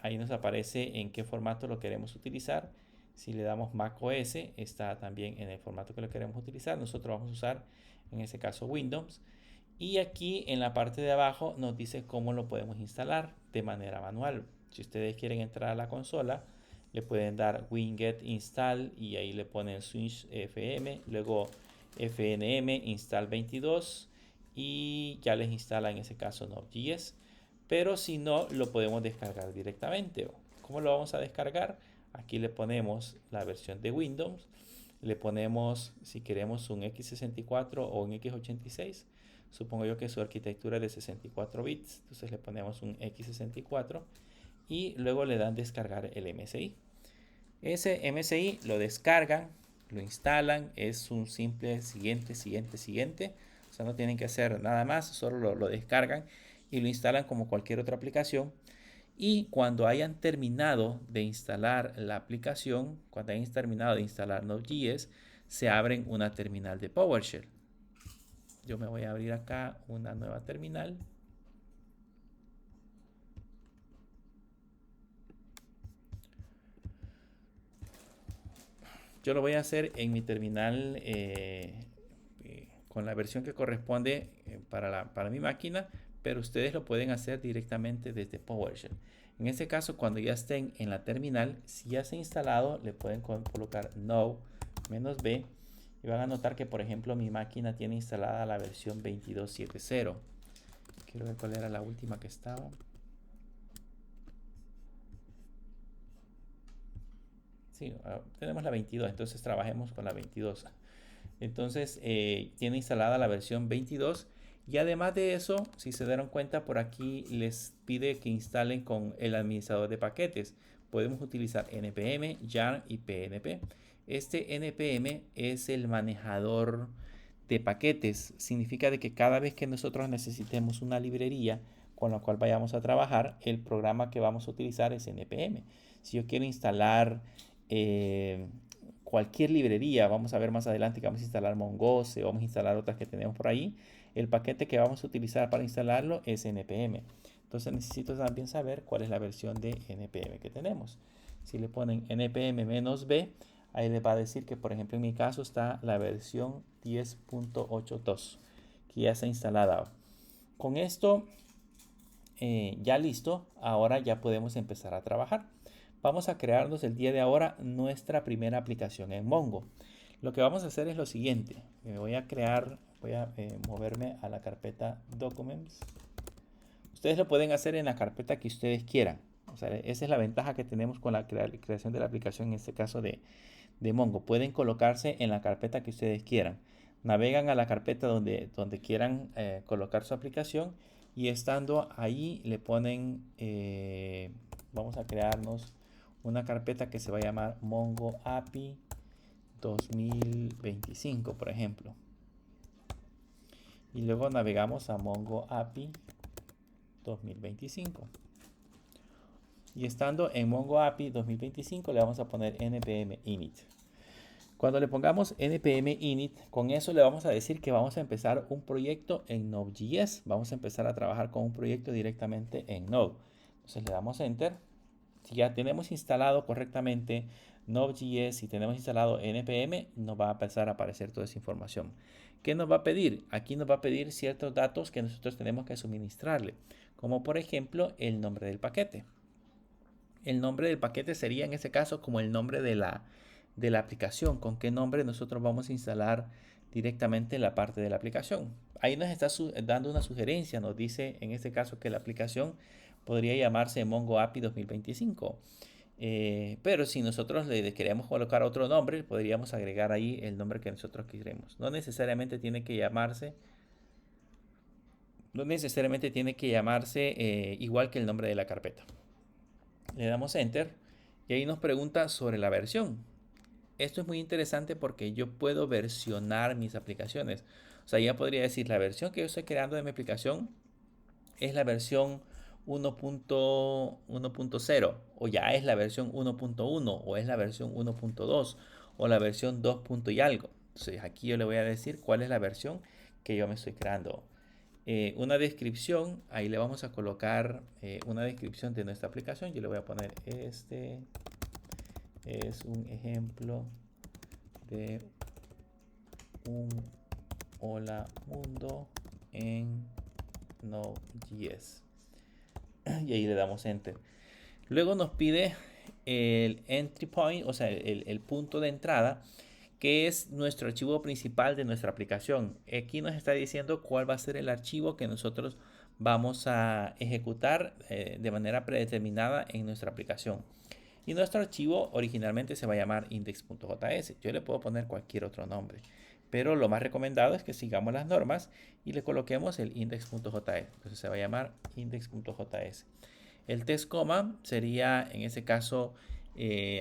ahí nos aparece en qué formato lo queremos utilizar. Si le damos Mac OS, está también en el formato que lo queremos utilizar. Nosotros vamos a usar, en ese caso, Windows. Y aquí en la parte de abajo nos dice cómo lo podemos instalar de manera manual. Si ustedes quieren entrar a la consola, le pueden dar winget install y ahí le ponen switch fm, luego fnm install 22 y ya les instala en ese caso Node.js. Pero si no, lo podemos descargar directamente. ¿Cómo lo vamos a descargar? Aquí le ponemos la versión de Windows, le ponemos si queremos un x64 o un x86. Supongo yo que su arquitectura es de 64 bits, entonces le ponemos un x64 y luego le dan descargar el MSI. Ese MSI lo descargan, lo instalan, es un simple siguiente. O sea, no tienen que hacer nada más, solo lo descargan y lo instalan como cualquier otra aplicación. Y cuando hayan terminado de instalar la aplicación, cuando hayan terminado de instalar Node.js, se abren una terminal de PowerShell. Yo me voy a abrir acá una nueva terminal. Yo lo voy a hacer en mi terminal con la versión que corresponde para mi máquina, pero ustedes lo pueden hacer directamente desde PowerShell. En este caso, cuando ya estén en la terminal, si ya se ha instalado, le pueden colocar no-b y van a notar que, por ejemplo, mi máquina tiene instalada la versión 22.7.0. Quiero ver cuál era la última que estaba. Sí, tenemos la 22, entonces trabajemos con la 22. Entonces tiene instalada la versión 22 y además de eso, si se dieron cuenta, por aquí les pide que instalen con el administrador de paquetes. Podemos utilizar npm, yarn y pnp. Este npm es el manejador de paquetes. Significa de que cada vez que nosotros necesitemos una librería, con la cual vayamos a trabajar, el programa que vamos a utilizar es npm. Si yo quiero instalar cualquier librería, vamos a ver más adelante que vamos a instalar Mongoose, vamos a instalar otras que tenemos por ahí, el paquete que vamos a utilizar para instalarlo es npm. Entonces necesito también saber cuál es la versión de npm que tenemos. Si le ponen npm-b, ahí les va a decir que, por ejemplo, en mi caso está la versión 10.82 que ya está instalada. Con esto ya listo, ahora ya podemos empezar a trabajar. Vamos a crearnos el día de ahora nuestra primera aplicación en Mongo. Lo que vamos a hacer es lo siguiente. Voy a moverme a la carpeta Documents. Ustedes lo pueden hacer en la carpeta que ustedes quieran. O sea, esa es la ventaja que tenemos con la creación de la aplicación, en este caso de Mongo. Pueden colocarse en la carpeta que ustedes quieran. Navegan a la carpeta donde quieran colocar su aplicación y estando ahí le ponen, vamos a crearnos una carpeta que se va a llamar Mongo API 2025, por ejemplo. Y luego navegamos a Mongo API 2025. Y estando en Mongo API 2025 le vamos a poner npm init. Cuando le pongamos npm init, con eso le vamos a decir que vamos a empezar un proyecto en Node.js. Vamos a empezar a trabajar con un proyecto directamente en Node. Entonces le damos enter. Si ya tenemos instalado correctamente Node.js y tenemos instalado npm, nos va a empezar a aparecer toda esa información. ¿Qué nos va a pedir? Aquí nos va a pedir ciertos datos que nosotros tenemos que suministrarle, como por ejemplo el nombre del paquete. El nombre del paquete sería en este caso como el nombre de la aplicación, con qué nombre nosotros vamos a instalar directamente la parte de la aplicación. Ahí nos está dando una sugerencia, nos dice en este caso que la aplicación podría llamarse Mongo API 2025. Pero si nosotros le queremos colocar otro nombre, podríamos agregar ahí el nombre que nosotros queremos. No necesariamente tiene que llamarse igual que el nombre de la carpeta. Le damos enter y ahí nos pregunta sobre la versión. Esto es muy interesante porque yo puedo versionar mis aplicaciones. O sea, ya podría decir la versión que yo estoy creando de mi aplicación es la versión 1.0 o ya es la versión 1.1 o es la versión 1.2 o la versión 2. Y algo. Entonces aquí yo le voy a decir cuál es la versión que yo me estoy creando. Una descripción, ahí le vamos a colocar una descripción de nuestra aplicación. Yo le voy a poner este es un ejemplo de un hola mundo en Node.js. Y ahí le damos enter. Luego nos pide el entry point, o sea, el punto de entrada, que es nuestro archivo principal de nuestra aplicación. Aquí nos está diciendo cuál va a ser el archivo que nosotros vamos a ejecutar de manera predeterminada en nuestra aplicación. Y nuestro archivo originalmente se va a llamar index.js. Yo le puedo poner cualquier otro nombre, pero lo más recomendado es que sigamos las normas y le coloquemos el index.js. Entonces se va a llamar index.js. El test coma sería en ese caso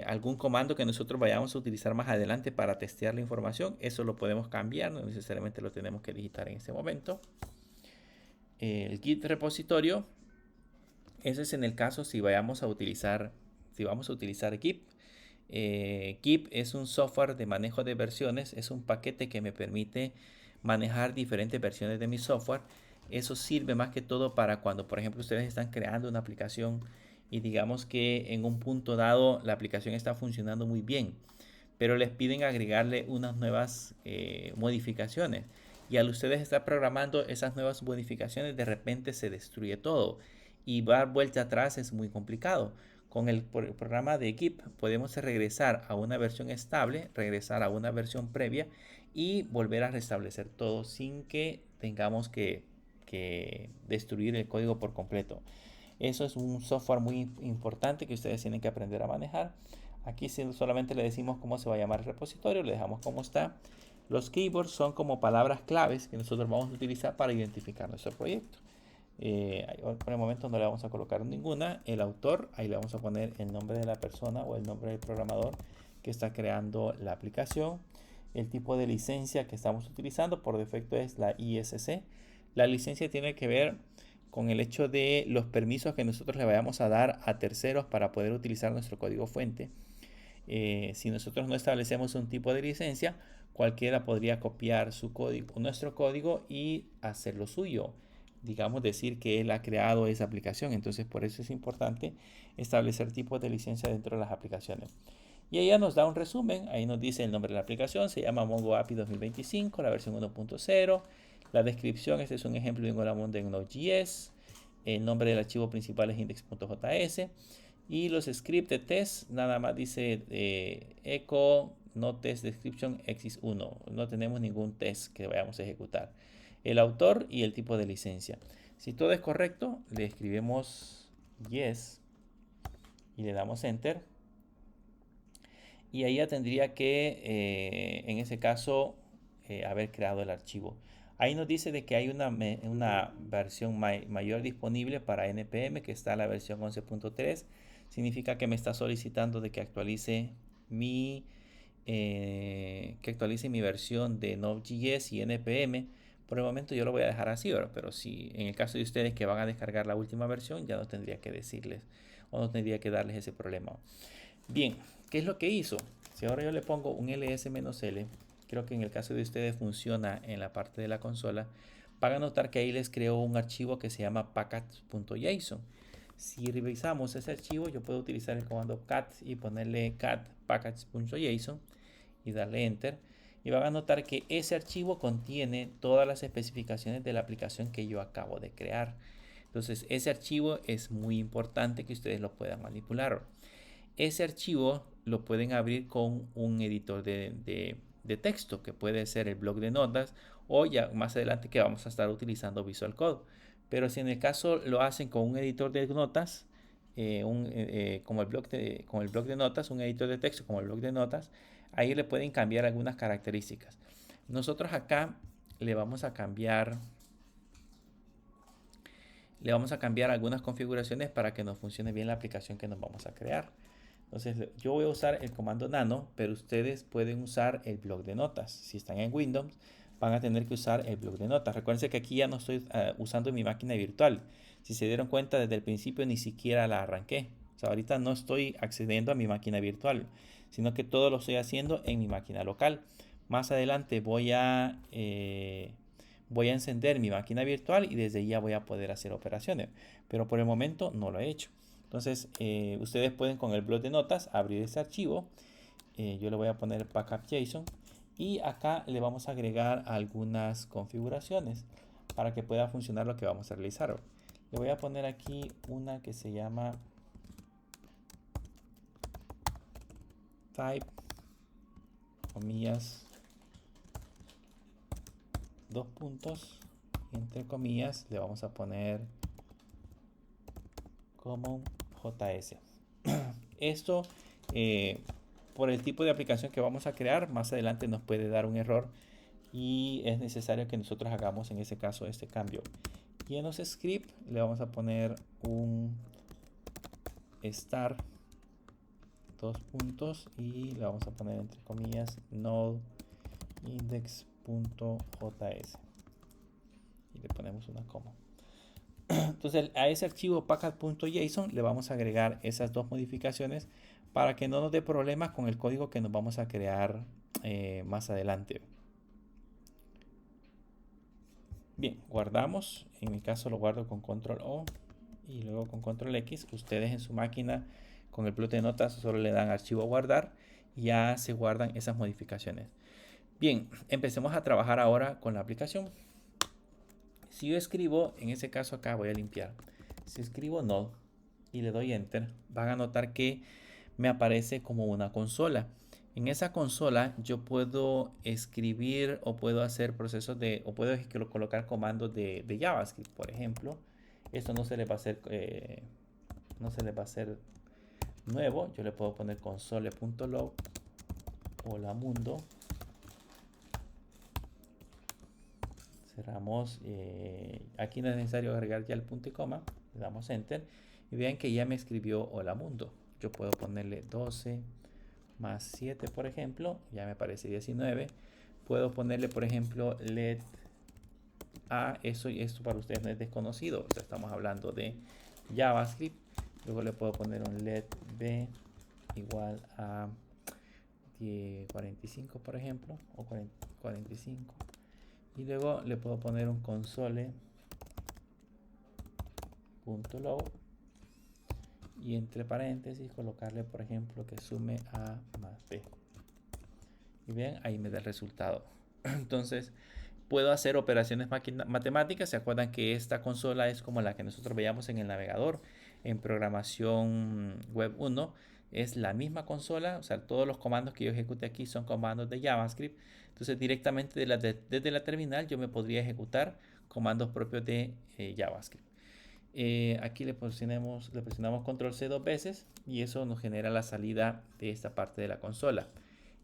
algún comando que nosotros vayamos a utilizar más adelante para testear la información. Eso lo podemos cambiar, no necesariamente lo tenemos que digitar en este momento. El git repositorio, ese es en el caso si vamos a utilizar Git. Git es un software de manejo de versiones, es un paquete que me permite manejar diferentes versiones de mi software. Eso sirve más que todo para cuando, por ejemplo, ustedes están creando una aplicación y digamos que en un punto dado la aplicación está funcionando muy bien, pero les piden agregarle unas nuevas modificaciones. Y al ustedes estar programando esas nuevas modificaciones, de repente se destruye todo y dar vuelta atrás es muy complicado. Con el programa de Git podemos regresar a una versión estable, regresar a una versión previa y volver a restablecer todo sin que tengamos que destruir el código por completo. Eso es un software muy importante que ustedes tienen que aprender a manejar. Aquí solamente le decimos cómo se va a llamar el repositorio, le dejamos cómo está. Los keywords son como palabras claves que nosotros vamos a utilizar para identificar nuestro proyecto. Por el momento no le vamos a colocar ninguna. El autor, ahí le vamos a poner el nombre de la persona o el nombre del programador que está creando la aplicación. El tipo de licencia que estamos utilizando por defecto es la ISC. La licencia tiene que ver con el hecho de los permisos que nosotros le vayamos a dar a terceros para poder utilizar nuestro código fuente. Si nosotros no establecemos un tipo de licencia, cualquiera podría copiar su código, nuestro código, y hacerlo suyo. Digamos, decir que él ha creado esa aplicación. Entonces, por eso es importante establecer tipos de licencia dentro de las aplicaciones. Y ella nos da un resumen. Ahí nos dice el nombre de la aplicación. Se llama Mongo API 2025, la versión 1.0. La descripción, este es un ejemplo de un Angular en Node.js. El nombre del archivo principal es index.js. Y los scripts de test, nada más dice echo no test description exist1. No tenemos ningún test que vayamos a ejecutar. El autor y el tipo de licencia. Si todo es correcto, le escribimos yes y le damos enter. Y ahí ya tendría que, en ese caso, haber creado el archivo. Ahí nos dice de que hay una versión mayor disponible para NPM, que está la versión 11.3. Significa que me está solicitando de que actualice mi versión de Node.js y NPM. Por el momento yo lo voy a dejar así, ¿verdad? Pero si en el caso de ustedes que van a descargar la última versión, ya no tendría que decirles o no tendría que darles ese problema. Bien, ¿qué es lo que hizo? Si ahora yo le pongo un ls-l, creo que en el caso de ustedes funciona en la parte de la consola, van a notar que ahí les creó un archivo que se llama package.json. Si revisamos ese archivo, yo puedo utilizar el comando cat y ponerle cat package.json y darle enter. Y van a notar que ese archivo contiene todas las especificaciones de la aplicación que yo acabo de crear. Entonces, ese archivo es muy importante que ustedes lo puedan manipular. Ese archivo lo pueden abrir con un editor de texto, que puede ser el bloc de notas, o ya más adelante que vamos a estar utilizando Visual Code. Pero si en el caso lo hacen con un editor de notas, como el bloc de notas, un editor de texto como el bloc de notas, ahí le pueden cambiar algunas características. Nosotros acá le vamos a cambiar algunas configuraciones para que nos funcione bien la aplicación que nos vamos a crear. Entonces yo voy a usar el comando nano, pero ustedes pueden usar el bloc de notas. Si están en Windows, van a tener que usar el bloc de notas. Recuerden que aquí ya no estoy usando mi máquina virtual. Si se dieron cuenta, desde el principio ni siquiera la arranqué. O sea, ahorita no estoy accediendo a mi máquina virtual, sino que todo lo estoy haciendo en mi máquina local. Más adelante voy a encender mi máquina virtual y desde ya voy a poder hacer operaciones. Pero por el momento no lo he hecho. Entonces, ustedes pueden con el bloc de notas abrir este archivo. Yo le voy a poner backup.json y acá le vamos a agregar algunas configuraciones para que pueda funcionar lo que vamos a realizar. Le voy a poner aquí una que se llama type, comillas, dos puntos, entre comillas, le vamos a poner common JS. Esto, por el tipo de aplicación que vamos a crear, más adelante nos puede dar un error y es necesario que nosotros hagamos en ese caso este cambio. Y en los scripts le vamos a poner un star, dos puntos, y le vamos a poner entre comillas node index.js y le ponemos una coma. Entonces a ese archivo package.json le vamos a agregar esas dos modificaciones para que no nos dé problemas con el código que nos vamos a crear más adelante. Bien, guardamos. En mi caso lo guardo con control O y luego con control X. Ustedes en su máquina con el bloc de notas solo le dan archivo guardar y ya se guardan esas modificaciones. Bien, empecemos a trabajar ahora con la aplicación. Si yo escribo, en ese caso acá voy a limpiar. Si escribo node y le doy enter, van a notar que me aparece como una consola. En esa consola yo puedo escribir o puedo hacer procesos o puedo colocar comandos de JavaScript, por ejemplo. Esto no se le va a hacer nuevo. Yo le puedo poner console.log hola mundo. Cerramos. Aquí no es necesario agregar ya el punto y coma. Le damos enter y vean que ya me escribió hola mundo. Yo puedo ponerle 12 más 7, por ejemplo, ya me aparece 19. Puedo ponerle, por ejemplo, let a eso, y esto para ustedes no es desconocido. O sea, estamos hablando de JavaScript. Luego le puedo poner un let b igual a 45, por ejemplo, o 45. Y luego le puedo poner un console.log y entre paréntesis colocarle, por ejemplo, que sume a más b. Y vean, ahí me da el resultado. Entonces, puedo hacer operaciones matemáticas. ¿Se acuerdan que esta consola es como la que nosotros veíamos en el navegador en programación web 1? Es la misma consola, o sea, todos los comandos que yo ejecute aquí son comandos de JavaScript. Entonces, directamente desde la terminal yo me podría ejecutar comandos propios de JavaScript. Aquí le presionamos control C dos veces y eso nos genera la salida de esta parte de la consola.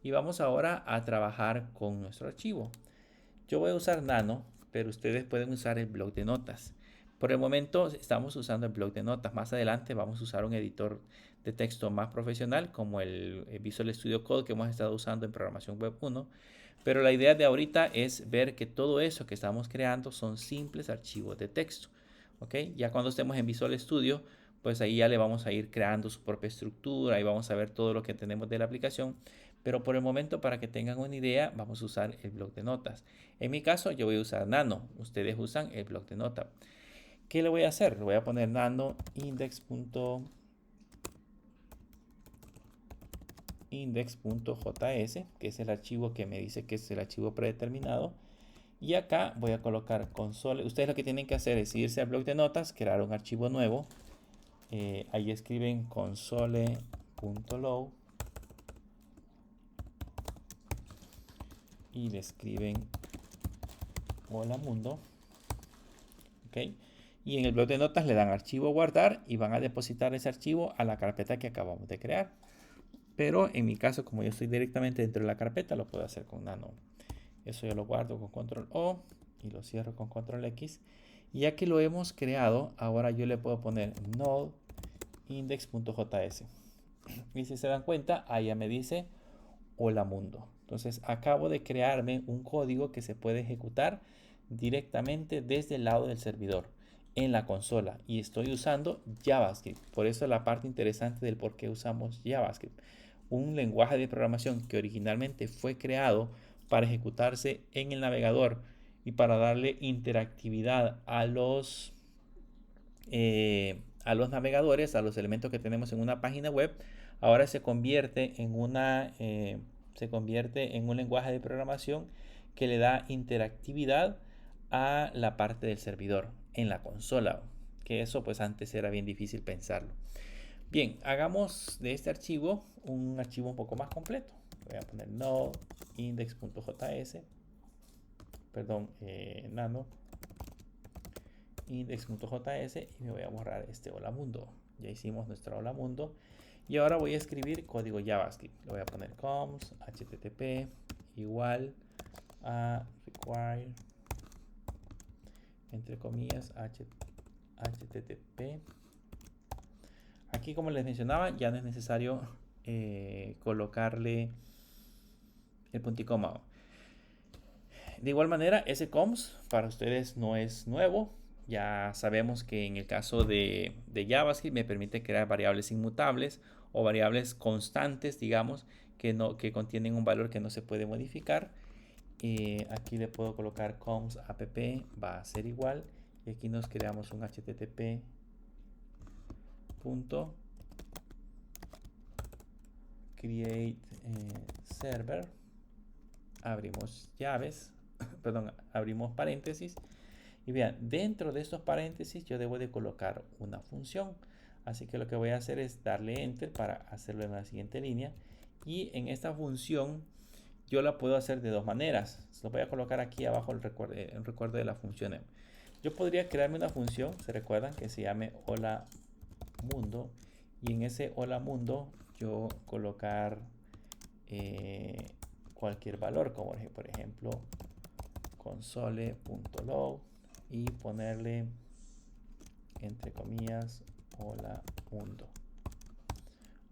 Y vamos ahora a trabajar con nuestro archivo. Yo voy a usar Nano, pero ustedes pueden usar el bloc de notas. Por el momento estamos usando el bloc de notas. Más adelante vamos a usar un editor de texto más profesional como el Visual Studio Code que hemos estado usando en programación web 1. Pero la idea de ahorita es ver que todo eso que estamos creando son simples archivos de texto. ¿Okay? Ya cuando estemos en Visual Studio, pues ahí ya le vamos a ir creando su propia estructura y vamos a ver todo lo que tenemos de la aplicación. Pero por el momento, para que tengan una idea, vamos a usar el bloc de notas. En mi caso, yo voy a usar Nano. Ustedes usan el bloc de notas. ¿Qué le voy a hacer? Le voy a poner nano index.js, que es el archivo que me dice que es el archivo predeterminado. Y acá voy a colocar console. Ustedes lo que tienen que hacer es irse al bloc de notas, crear un archivo nuevo. Ahí escriben console.log y le escriben hola mundo. ¿Okay? Y en el bloc de notas le dan archivo guardar y van a depositar ese archivo a la carpeta que acabamos de crear. Pero en mi caso, como yo estoy directamente dentro de la carpeta, lo puedo hacer con Nano. Eso yo lo guardo con control O y lo cierro con control X. Y ya que lo hemos creado, ahora yo le puedo poner node index.js. Y si se dan cuenta, ahí ya me dice hola mundo. Entonces acabo de crearme un código que se puede ejecutar directamente desde el lado del servidor en la consola y estoy usando JavaScript. Por eso es la parte interesante del por qué usamos JavaScript. Un lenguaje de programación que originalmente fue creado para ejecutarse en el navegador y para darle interactividad a los navegadores, a los elementos que tenemos en una página web. Ahora se convierte en un lenguaje de programación que le da interactividad a la parte del servidor en la consola, que eso pues antes era bien difícil pensarlo. Bien, hagamos de este archivo un archivo un poco más completo. Voy a poner node index.js, perdón, nano index.js y me voy a borrar este hola mundo. Ya hicimos nuestro hola mundo y ahora voy a escribir código JavaScript. Le voy a poner const http igual a require entre comillas http. Aquí, como les mencionaba, ya no es necesario colocarle el punto y coma. De igual manera, ese const para ustedes no es nuevo. Ya sabemos que en el caso de JavaScript me permite crear variables inmutables o variables constantes, digamos, que contienen un valor que no se puede modificar. Aquí le puedo colocar const app va a ser igual y aquí nos creamos un http create server, abrimos llaves, perdón, abrimos paréntesis y vean, dentro de estos paréntesis yo debo de colocar una función, así que lo que voy a hacer es darle enter para hacerlo en la siguiente línea y en esta función yo la puedo hacer de dos maneras. Lo voy a colocar aquí abajo el recuerdo de la función. Yo podría crearme una función, se recuerdan, que se llame hola mundo y en ese hola mundo yo colocar cualquier valor, como por ejemplo console.log y ponerle entre comillas hola mundo.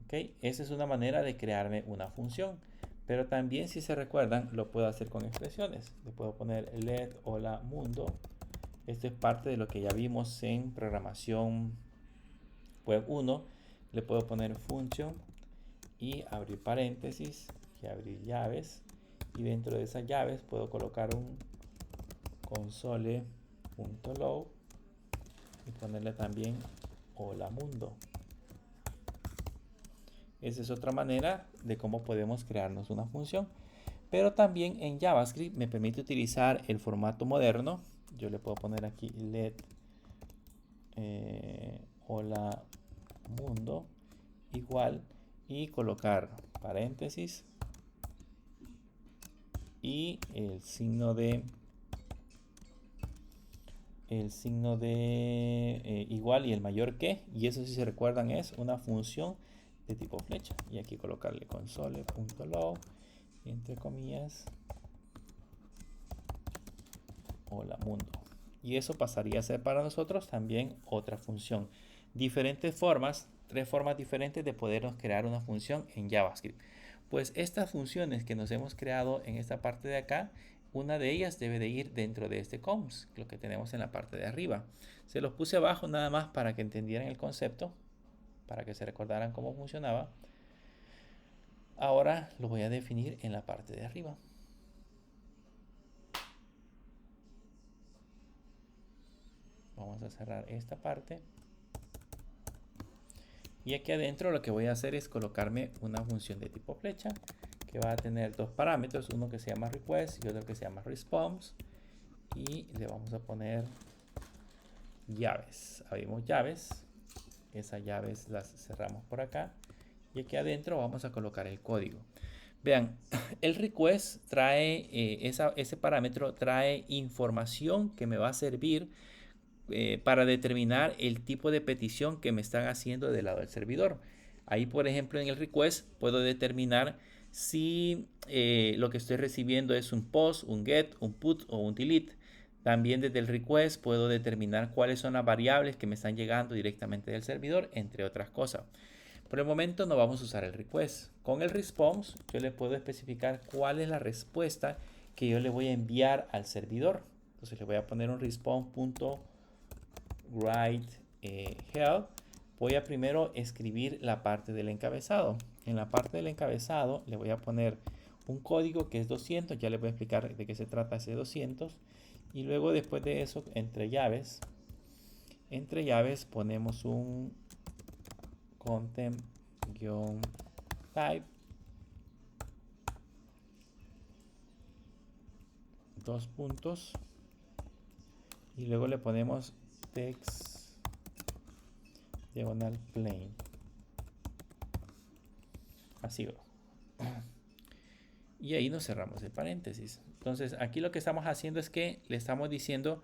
Ok, esa es una manera de crearme una función. Pero también, si se recuerdan, lo puedo hacer con expresiones. Le puedo poner let hola mundo Esto es parte de lo que ya vimos en programación web 1. Le puedo poner function y abrir paréntesis y abrir llaves. Y dentro de esas llaves puedo colocar un console.log y ponerle también hola mundo. Esa es otra manera de cómo podemos crearnos una función. Pero también en JavaScript me permite utilizar el formato moderno. Yo le puedo poner aquí let hola mundo igual y colocar paréntesis y el signo de igual y el mayor que, y eso, si se recuerdan, es una función de tipo flecha. Y aquí colocarle console.log y entre comillas hola mundo, y eso pasaría a ser para nosotros también otra función. Diferentes formas, 3 formas diferentes de podernos crear una función en JavaScript. Pues estas funciones que nos hemos creado en esta parte de acá, una de ellas debe de ir dentro de este cons, lo que tenemos en la parte de arriba. Se los puse abajo nada más para que entendieran el concepto, para que se recordaran cómo funcionaba. Ahora lo voy a definir en la parte de arriba. Vamos a cerrar esta parte. Y aquí adentro lo que voy a hacer es colocarme una función de tipo flecha que va a tener 2 parámetros, uno que se llama request y otro que se llama response. Y le vamos a poner llaves. Abrimos llaves. Esas llaves las cerramos por acá. Y aquí adentro vamos a colocar el código. Vean, el request trae, ese parámetro trae información que me va a servir para determinar el tipo de petición que me están haciendo del lado del servidor. Ahí, por ejemplo, en el request puedo determinar si lo que estoy recibiendo es un post, un get, un put o un delete. También desde el request puedo determinar cuáles son las variables que me están llegando directamente del servidor, entre otras cosas. Por el momento no vamos a usar el request. Con el response yo le puedo especificar cuál es la respuesta que yo le voy a enviar al servidor. Entonces le voy a poner un response.write help. Voy a primero escribir la parte del encabezado. En la parte del encabezado le voy a poner un código que es 200. Ya les voy a explicar de qué se trata ese 200. Y luego, después de eso, entre llaves ponemos un content-type, 2 puntos, y luego le ponemos text diagonal plain, así va. Y ahí nos cerramos el paréntesis. Entonces aquí lo que estamos haciendo es que le estamos diciendo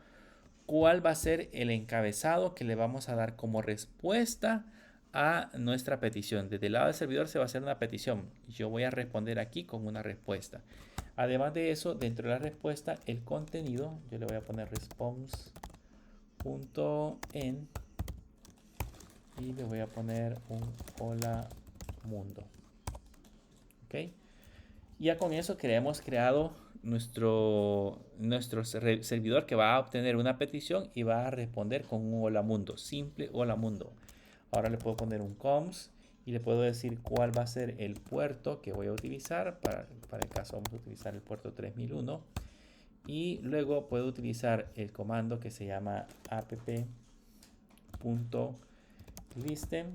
cuál va a ser el encabezado que le vamos a dar como respuesta a nuestra petición. Desde el lado del servidor se va a hacer una petición. Yo voy a responder aquí con una respuesta. Además de eso, dentro de la respuesta, el contenido, yo le voy a poner response.end y le voy a poner un hola mundo. ¿Ok? Ya con eso hemos creado nuestro servidor, que va a obtener una petición y va a responder con un hola mundo, simple hola mundo. Ahora le puedo poner un const y le puedo decir cuál va a ser el puerto que voy a utilizar. Para el caso vamos a utilizar el puerto 3001. Y luego puedo utilizar el comando que se llama app.listen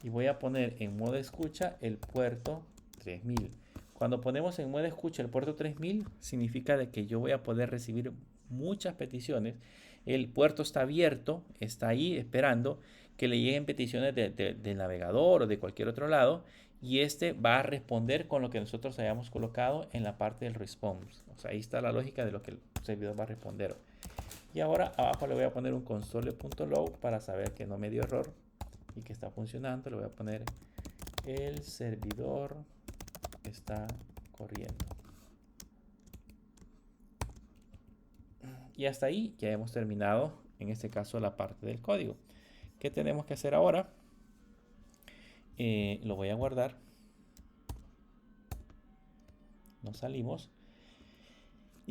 y voy a poner en modo escucha el puerto 3000. Cuando ponemos en modo escucha el puerto 3000, significa de que yo voy a poder recibir muchas peticiones. El puerto está abierto, está ahí esperando que le lleguen peticiones del navegador o de cualquier otro lado, y este va a responder con lo que nosotros hayamos colocado en la parte del response. O sea, ahí está la lógica de lo que el servidor va a responder. Y ahora abajo le voy a poner un console.log para saber que no me dio error y que está funcionando. Le voy a poner el servidor está corriendo. Y hasta ahí ya hemos terminado, en este caso, la parte del código. ¿Qué tenemos que hacer ahora? Lo voy a guardar. Nos salimos.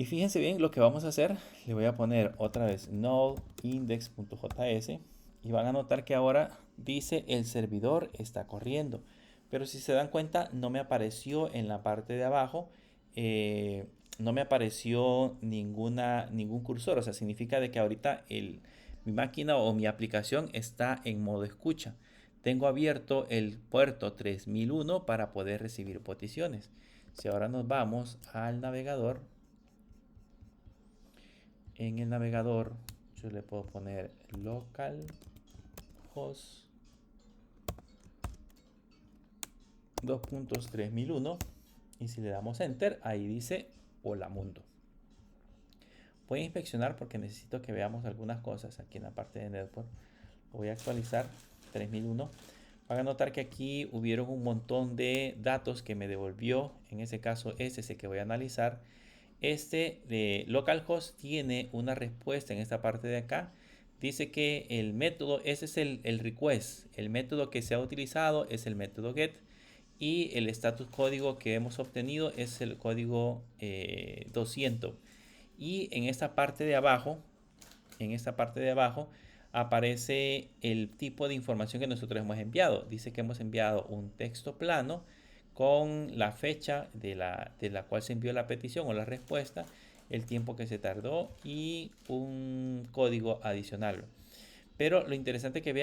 Y fíjense bien lo que vamos a hacer. Le voy a poner otra vez node index.js y van a notar que ahora dice el servidor está corriendo. Pero si se dan cuenta, no me apareció en la parte de abajo, no me apareció ningún cursor. O sea, significa de que ahorita mi máquina o mi aplicación está en modo escucha. Tengo abierto el puerto 3001 para poder recibir peticiones. Si ahora nos vamos al navegador, en el navegador yo le puedo poner localhost 2.3001 y si le damos enter, ahí dice hola mundo. Voy a inspeccionar porque necesito que veamos algunas cosas aquí en la parte de network. Lo voy a actualizar 3001. Van a notar que aquí hubieron un montón de datos que me devolvió. En ese caso, este es el que voy a analizar. Este de localhost tiene una respuesta en esta parte de acá. Dice que el método, ese es el request. El método que se ha utilizado es el método get. Y el status código que hemos obtenido es el código 200. Y en esta parte de abajo, aparece el tipo de información que nosotros hemos enviado. Dice que hemos enviado un texto plano con la fecha de la cual se envió la petición o la respuesta, el tiempo que se tardó y un código adicional. Pero lo interesante que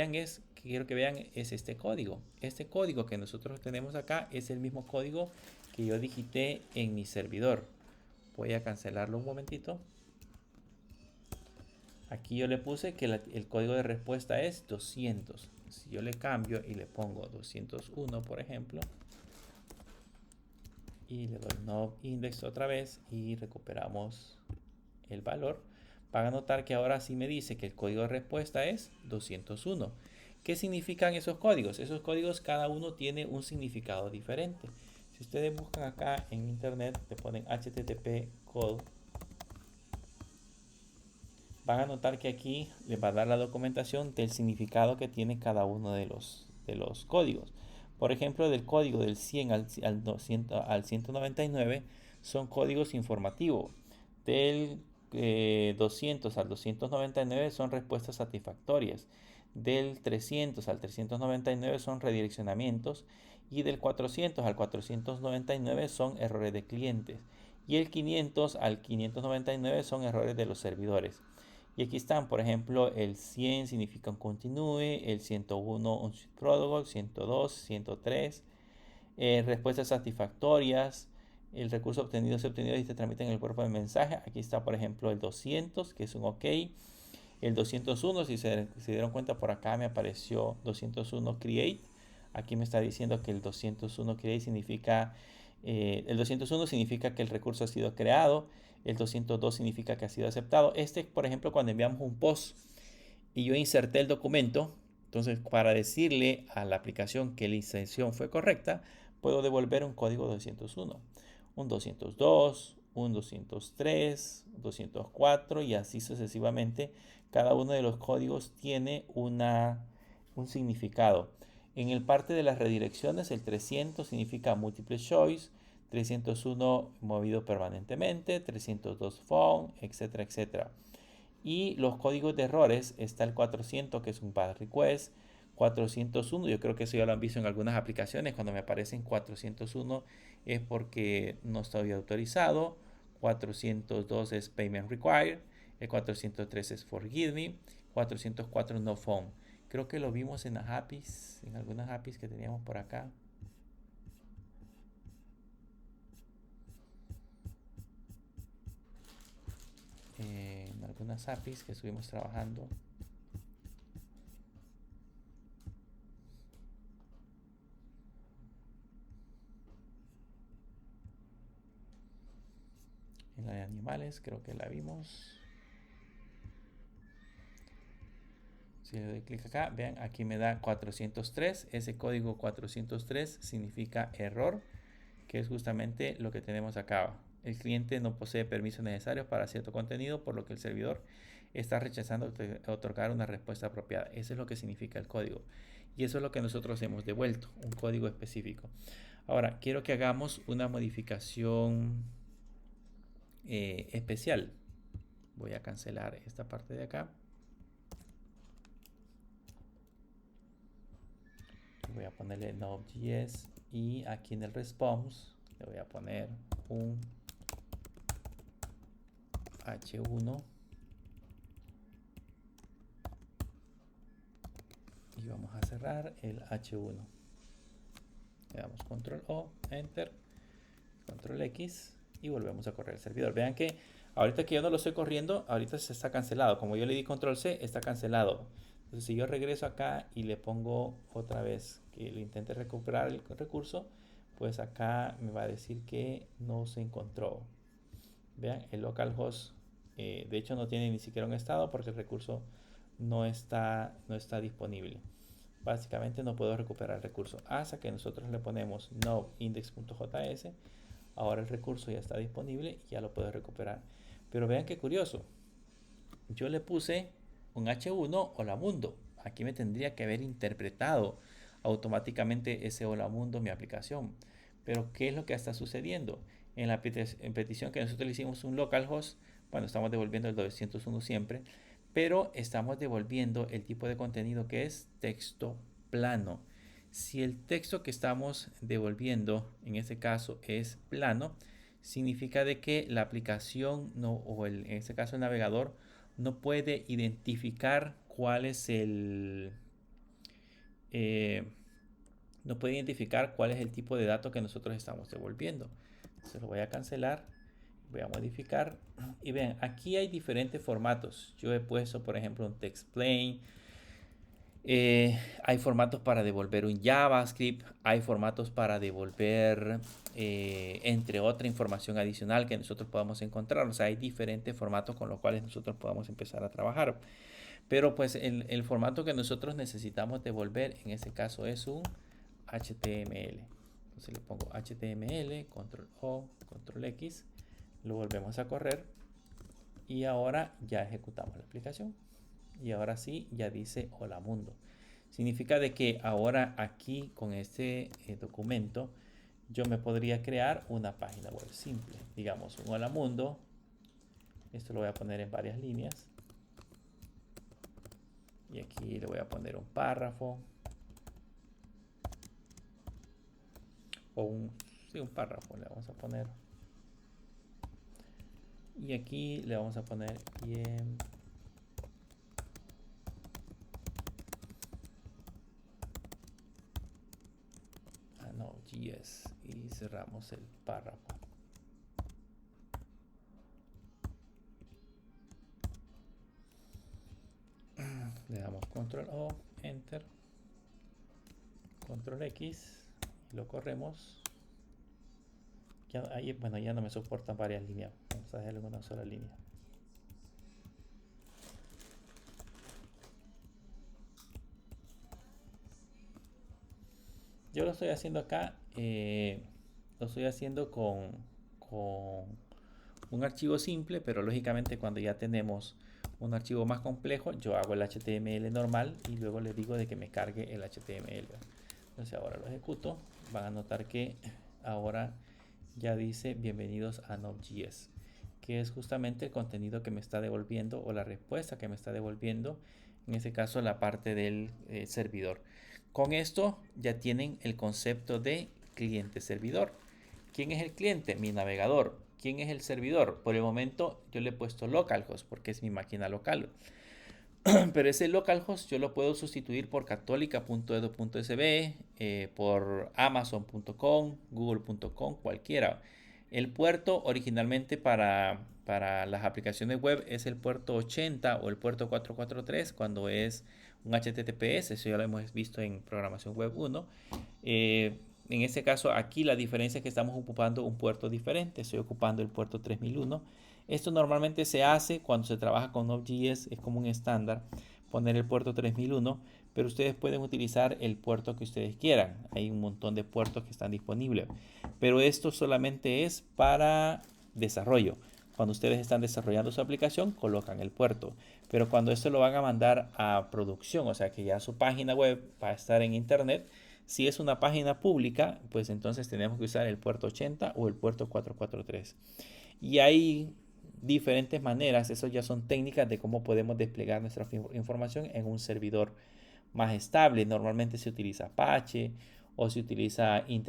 quiero que vean es este código. Este código que nosotros tenemos acá es el mismo código que yo digité en mi servidor. Voy a cancelarlo un momentito. Aquí yo le puse que el código de respuesta es 200. Si yo le cambio y le pongo 201, por ejemplo, y le doy node index otra vez y recuperamos el valor, van a notar que ahora sí me dice que el código de respuesta es 201. ¿Qué significan esos códigos? Esos códigos cada uno tiene un significado diferente. Si ustedes buscan acá en internet, le ponen http code, van a notar que aquí les va a dar la documentación del significado que tiene cada uno de los códigos. Por ejemplo, del código del 100 al 199 son códigos informativos. Del 200 al 299 son respuestas satisfactorias. Del 300 al 399 son redireccionamientos. Y del 400 al 499 son errores de clientes. Y el 500 al 599 son errores de los servidores. Y aquí están, por ejemplo, el 100 significa un continue, el 101 un protocol, 102, 103, respuestas satisfactorias, el recurso obtenido se obtenido y se tramita en el cuerpo del mensaje. Aquí está, por ejemplo, el 200, que es un OK. El 201, si se dieron cuenta, por acá me apareció 201 create. Aquí me está diciendo que el 201 create significa, el 201 significa que el recurso ha sido creado. El 202 significa que ha sido aceptado. Por ejemplo, cuando enviamos un post y yo inserté el documento, entonces para decirle a la aplicación que la inserción fue correcta, puedo devolver un código 201, un 202, un 203, 204 y así sucesivamente. Cada uno de los códigos tiene un significado. En el parte de las redirecciones, el 300 significa multiple choice, 301 movido permanentemente, 302 phone, etcétera, etcétera. Y los códigos de errores, está el 400 que es un bad request, 401, yo creo que eso ya lo han visto en algunas aplicaciones, cuando me aparecen 401 es porque no estoy autorizado, 402 es payment required, el 403 es forgive me, 404 no phone. Creo que lo vimos en las APIs, en algunas APIs que teníamos por acá. En algunas APIs que estuvimos trabajando. En la de animales, creo que la vimos. Si le doy clic acá, vean, aquí me da 403. Ese código 403 significa error, que es justamente lo que tenemos acá. El cliente no posee permisos necesarios para cierto contenido, por lo que el servidor está rechazando otorgar una respuesta apropiada. Eso es lo que significa el código. Y eso es lo que nosotros hemos devuelto, un código específico. Ahora, quiero que hagamos una modificación especial. Voy a cancelar esta parte de acá. Voy a ponerle Node.js y aquí en el response le voy a poner un H1 y vamos a cerrar el H1. Le damos control O, enter, control X y volvemos a correr el servidor. Vean que ahorita que yo no lo estoy corriendo, ahorita se está cancelado. Como yo le di control C, está cancelado. Entonces si yo regreso acá y le pongo otra vez que le intente recuperar el recurso, pues acá me va a decir que no se encontró. Vean, el localhost de hecho no tiene ni siquiera un estado porque el recurso no está disponible. Básicamente no puedo recuperar el recurso hasta que nosotros le ponemos node index.js. Ahora el recurso ya está disponible y ya lo puedo recuperar. Pero vean qué curioso. Yo le puse un H1 hola mundo. Aquí me tendría que haber interpretado automáticamente ese hola mundo mi aplicación. Pero ¿qué es lo que está sucediendo? En la petición que nosotros le hicimos un localhost, bueno, estamos devolviendo el 901 siempre, pero estamos devolviendo el tipo de contenido que es texto plano. Si el texto que estamos devolviendo en este caso es plano, significa de que la aplicación en este caso el navegador no puede identificar cuál es el no puede identificar cuál es el tipo de datos que nosotros estamos devolviendo. Se lo voy a cancelar, voy a modificar y vean, aquí hay diferentes formatos. Yo he puesto por ejemplo un text plain. Hay formatos para devolver un JavaScript, hay formatos para devolver entre otra información adicional que nosotros podamos encontrar. O sea, hay diferentes formatos con los cuales nosotros podamos empezar a trabajar. Pero pues el formato que nosotros necesitamos devolver en este caso es un HTML. Entonces le pongo HTML, control O, control X, lo volvemos a correr y ahora ya ejecutamos la aplicación. Y ahora sí, ya dice hola mundo. Significa de que ahora aquí con este documento yo me podría crear una página web simple. Digamos un hola mundo. Esto lo voy a poner en varias líneas. Y aquí le voy a poner un párrafo. O un párrafo le vamos a poner. Y aquí le vamos a poner bien. Node.js y cerramos el párrafo. Le damos control O, enter, control X y lo corremos. Ya, ahí, bueno, ya no me soportan varias líneas. Vamos a dejarlo en una sola línea. Yo lo estoy haciendo acá, lo estoy haciendo con un archivo simple, pero lógicamente cuando ya tenemos un archivo más complejo, yo hago el HTML normal y luego le digo de que me cargue el HTML. Entonces ahora lo ejecuto, van a notar que ahora ya dice bienvenidos a Node.js, que es justamente el contenido que me está devolviendo o la respuesta que me está devolviendo, en este caso la parte del servidor. Con esto ya tienen el concepto de cliente-servidor. ¿Quién es el cliente? Mi navegador. ¿Quién es el servidor? Por el momento yo le he puesto localhost porque es mi máquina local. Pero ese localhost yo lo puedo sustituir por católica.edu.sb, por amazon.com, google.com, cualquiera. El puerto originalmente para las aplicaciones web es el puerto 80 o el puerto 443 cuando es un HTTPS, eso ya lo hemos visto en programación web 1. En este caso aquí la diferencia es que estamos ocupando un puerto diferente, estoy ocupando el puerto 3001. Esto normalmente se hace cuando se trabaja con Node.js, es como un estándar poner el puerto 3001, pero ustedes pueden utilizar el puerto que ustedes quieran. Hay un montón de puertos que están disponibles, pero esto solamente es para desarrollo. Cuando ustedes están desarrollando su aplicación, colocan el puerto, pero cuando esto lo van a mandar a producción, o sea que ya su página web va a estar en internet, Si es una página pública, pues entonces tenemos que usar el puerto 80 o el puerto 443. Y hay diferentes maneras, eso ya son técnicas de cómo podemos desplegar nuestra información en un servidor más estable. Normalmente se utiliza Apache o se utiliza el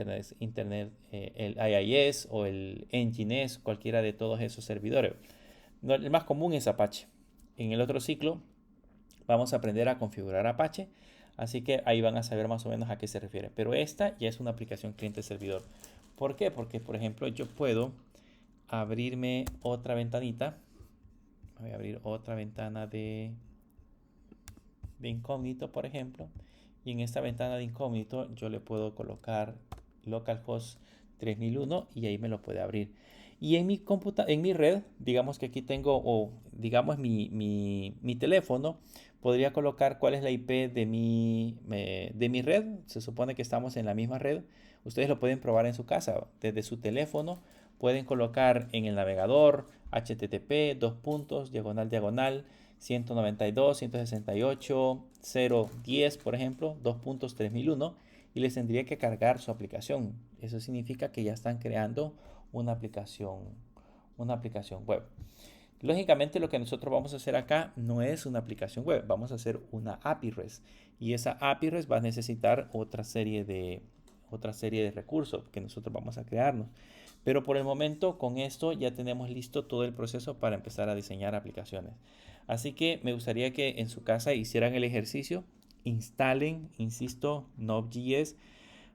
IIS o el Nginx, cualquiera de todos esos servidores. El más común es Apache. En el otro ciclo vamos a aprender a configurar Apache, así que ahí van a saber más o menos a qué se refiere. Pero esta ya es una aplicación cliente-servidor. ¿Por qué? Porque, por ejemplo, yo puedo abrirme otra ventanita. Voy a abrir otra ventana de incógnito, por ejemplo. Y en esta ventana de incógnito yo le puedo colocar localhost 3001 y ahí me lo puede abrir. Y en mi red, digamos que aquí tengo, o digamos mi teléfono, podría colocar cuál es la IP de mi red. Se supone que estamos en la misma red. Ustedes lo pueden probar en su casa. Desde su teléfono pueden colocar en el navegador http diagonal 192, 168, 010, por ejemplo, 2.3001, y les tendría que cargar su aplicación. Eso significa que ya están creando una aplicación web. Lógicamente lo que nosotros vamos a hacer acá no es una aplicación web, vamos a hacer una API REST, y esa API REST va a necesitar otra serie de recursos que nosotros vamos a crearnos. Pero por el momento con esto ya tenemos listo todo el proceso para empezar a diseñar aplicaciones. Así que me gustaría que en su casa hicieran el ejercicio, instalen, insisto, Node.js.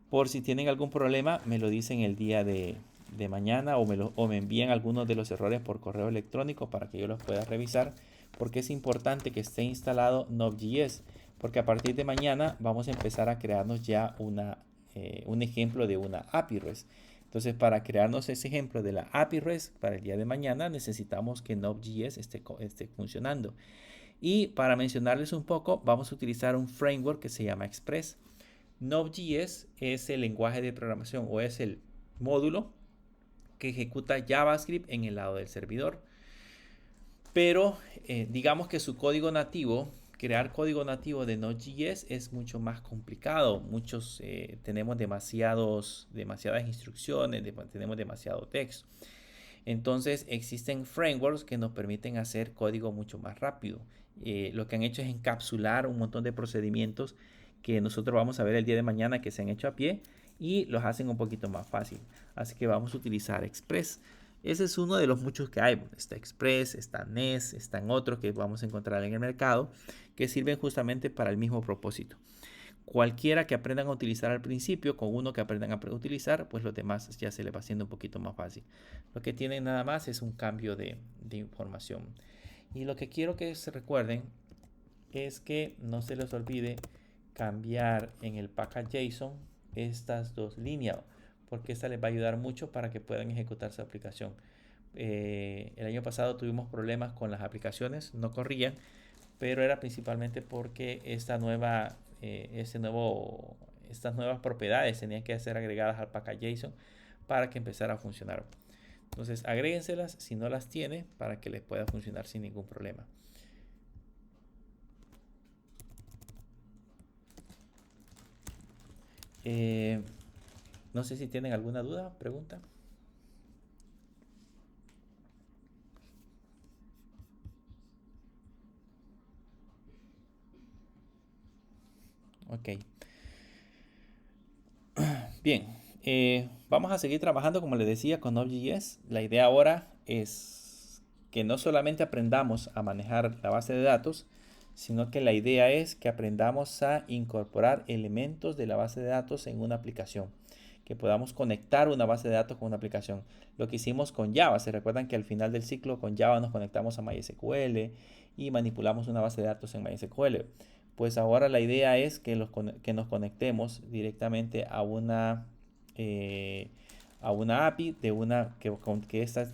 Por si tienen algún problema, me lo dicen el día de mañana o me envían algunos de los errores por correo electrónico para que yo los pueda revisar, porque es importante que esté instalado Node.js, porque a partir de mañana vamos a empezar a crearnos ya un ejemplo de una API REST. Entonces, para crearnos ese ejemplo de la API REST para el día de mañana, necesitamos que Node.js esté funcionando. Y para mencionarles un poco, vamos a utilizar un framework que se llama Express. Node.js es el lenguaje de programación o es el módulo que ejecuta JavaScript en el lado del servidor. Pero digamos que su código nativo, crear código nativo de Node.js es mucho más complicado. Tenemos demasiadas instrucciones, tenemos demasiado texto. Entonces existen frameworks que nos permiten hacer código mucho más rápido. Lo que han hecho es encapsular un montón de procedimientos que nosotros vamos a ver el día de mañana que se han hecho a pie y los hacen un poquito más fácil. Así que vamos a utilizar Express. Ese es uno de los muchos que hay. Está Express, está Nest, están otros que vamos a encontrar en el mercado que sirven justamente para el mismo propósito. Cualquiera que aprendan a utilizar al principio, con uno que aprendan a utilizar, pues los demás ya se les va haciendo un poquito más fácil. Lo que tienen nada más es un cambio de información. Y lo que quiero que se recuerden es que no se les olvide cambiar en el package JSON estas dos líneas, porque esta les va a ayudar mucho para que puedan ejecutar su aplicación. El año pasado tuvimos problemas con las aplicaciones, no corrían, pero era principalmente porque estas nuevas propiedades tenían que ser agregadas al package JSON para que empezara a funcionar. Entonces agréguenselas si no las tiene para que les pueda funcionar sin ningún problema. No sé si tienen alguna duda, pregunta. Ok. Bien. Vamos a seguir trabajando, como les decía, con Node.js. La idea ahora es que no solamente aprendamos a manejar la base de datos, sino que la idea es que aprendamos a incorporar elementos de la base de datos en una aplicación, que podamos conectar una base de datos con una aplicación. Lo que hicimos con Java, se recuerdan que al final del ciclo con Java nos conectamos a MySQL y manipulamos una base de datos en MySQL. Pues ahora la idea es que nos conectemos directamente a una API que esta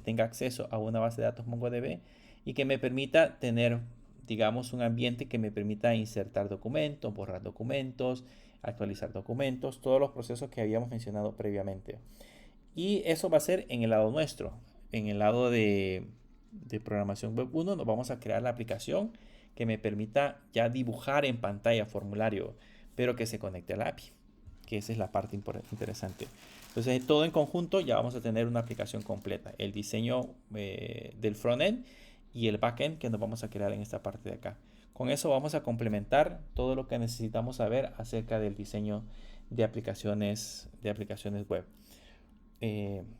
tenga acceso a una base de datos MongoDB y que me permita tener, digamos, un ambiente que me permita insertar documentos, borrar documentos, actualizar documentos, todos los procesos que habíamos mencionado previamente. Y eso va a ser en el lado nuestro. En el lado de programación web 1 nos vamos a crear la aplicación que me permita ya dibujar en pantalla formulario, pero que se conecte a la API. que esa es la parte interesante. Entonces, todo en conjunto ya vamos a tener una aplicación completa. El diseño del frontend y el backend que nos vamos a crear en esta parte de acá. Con eso vamos a complementar todo lo que necesitamos saber acerca del diseño de aplicaciones web.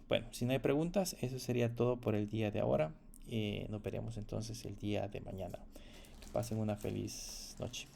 Bueno, si no hay preguntas, eso sería todo por el día de ahora. Nos veremos entonces el día de mañana. Que pasen una feliz noche.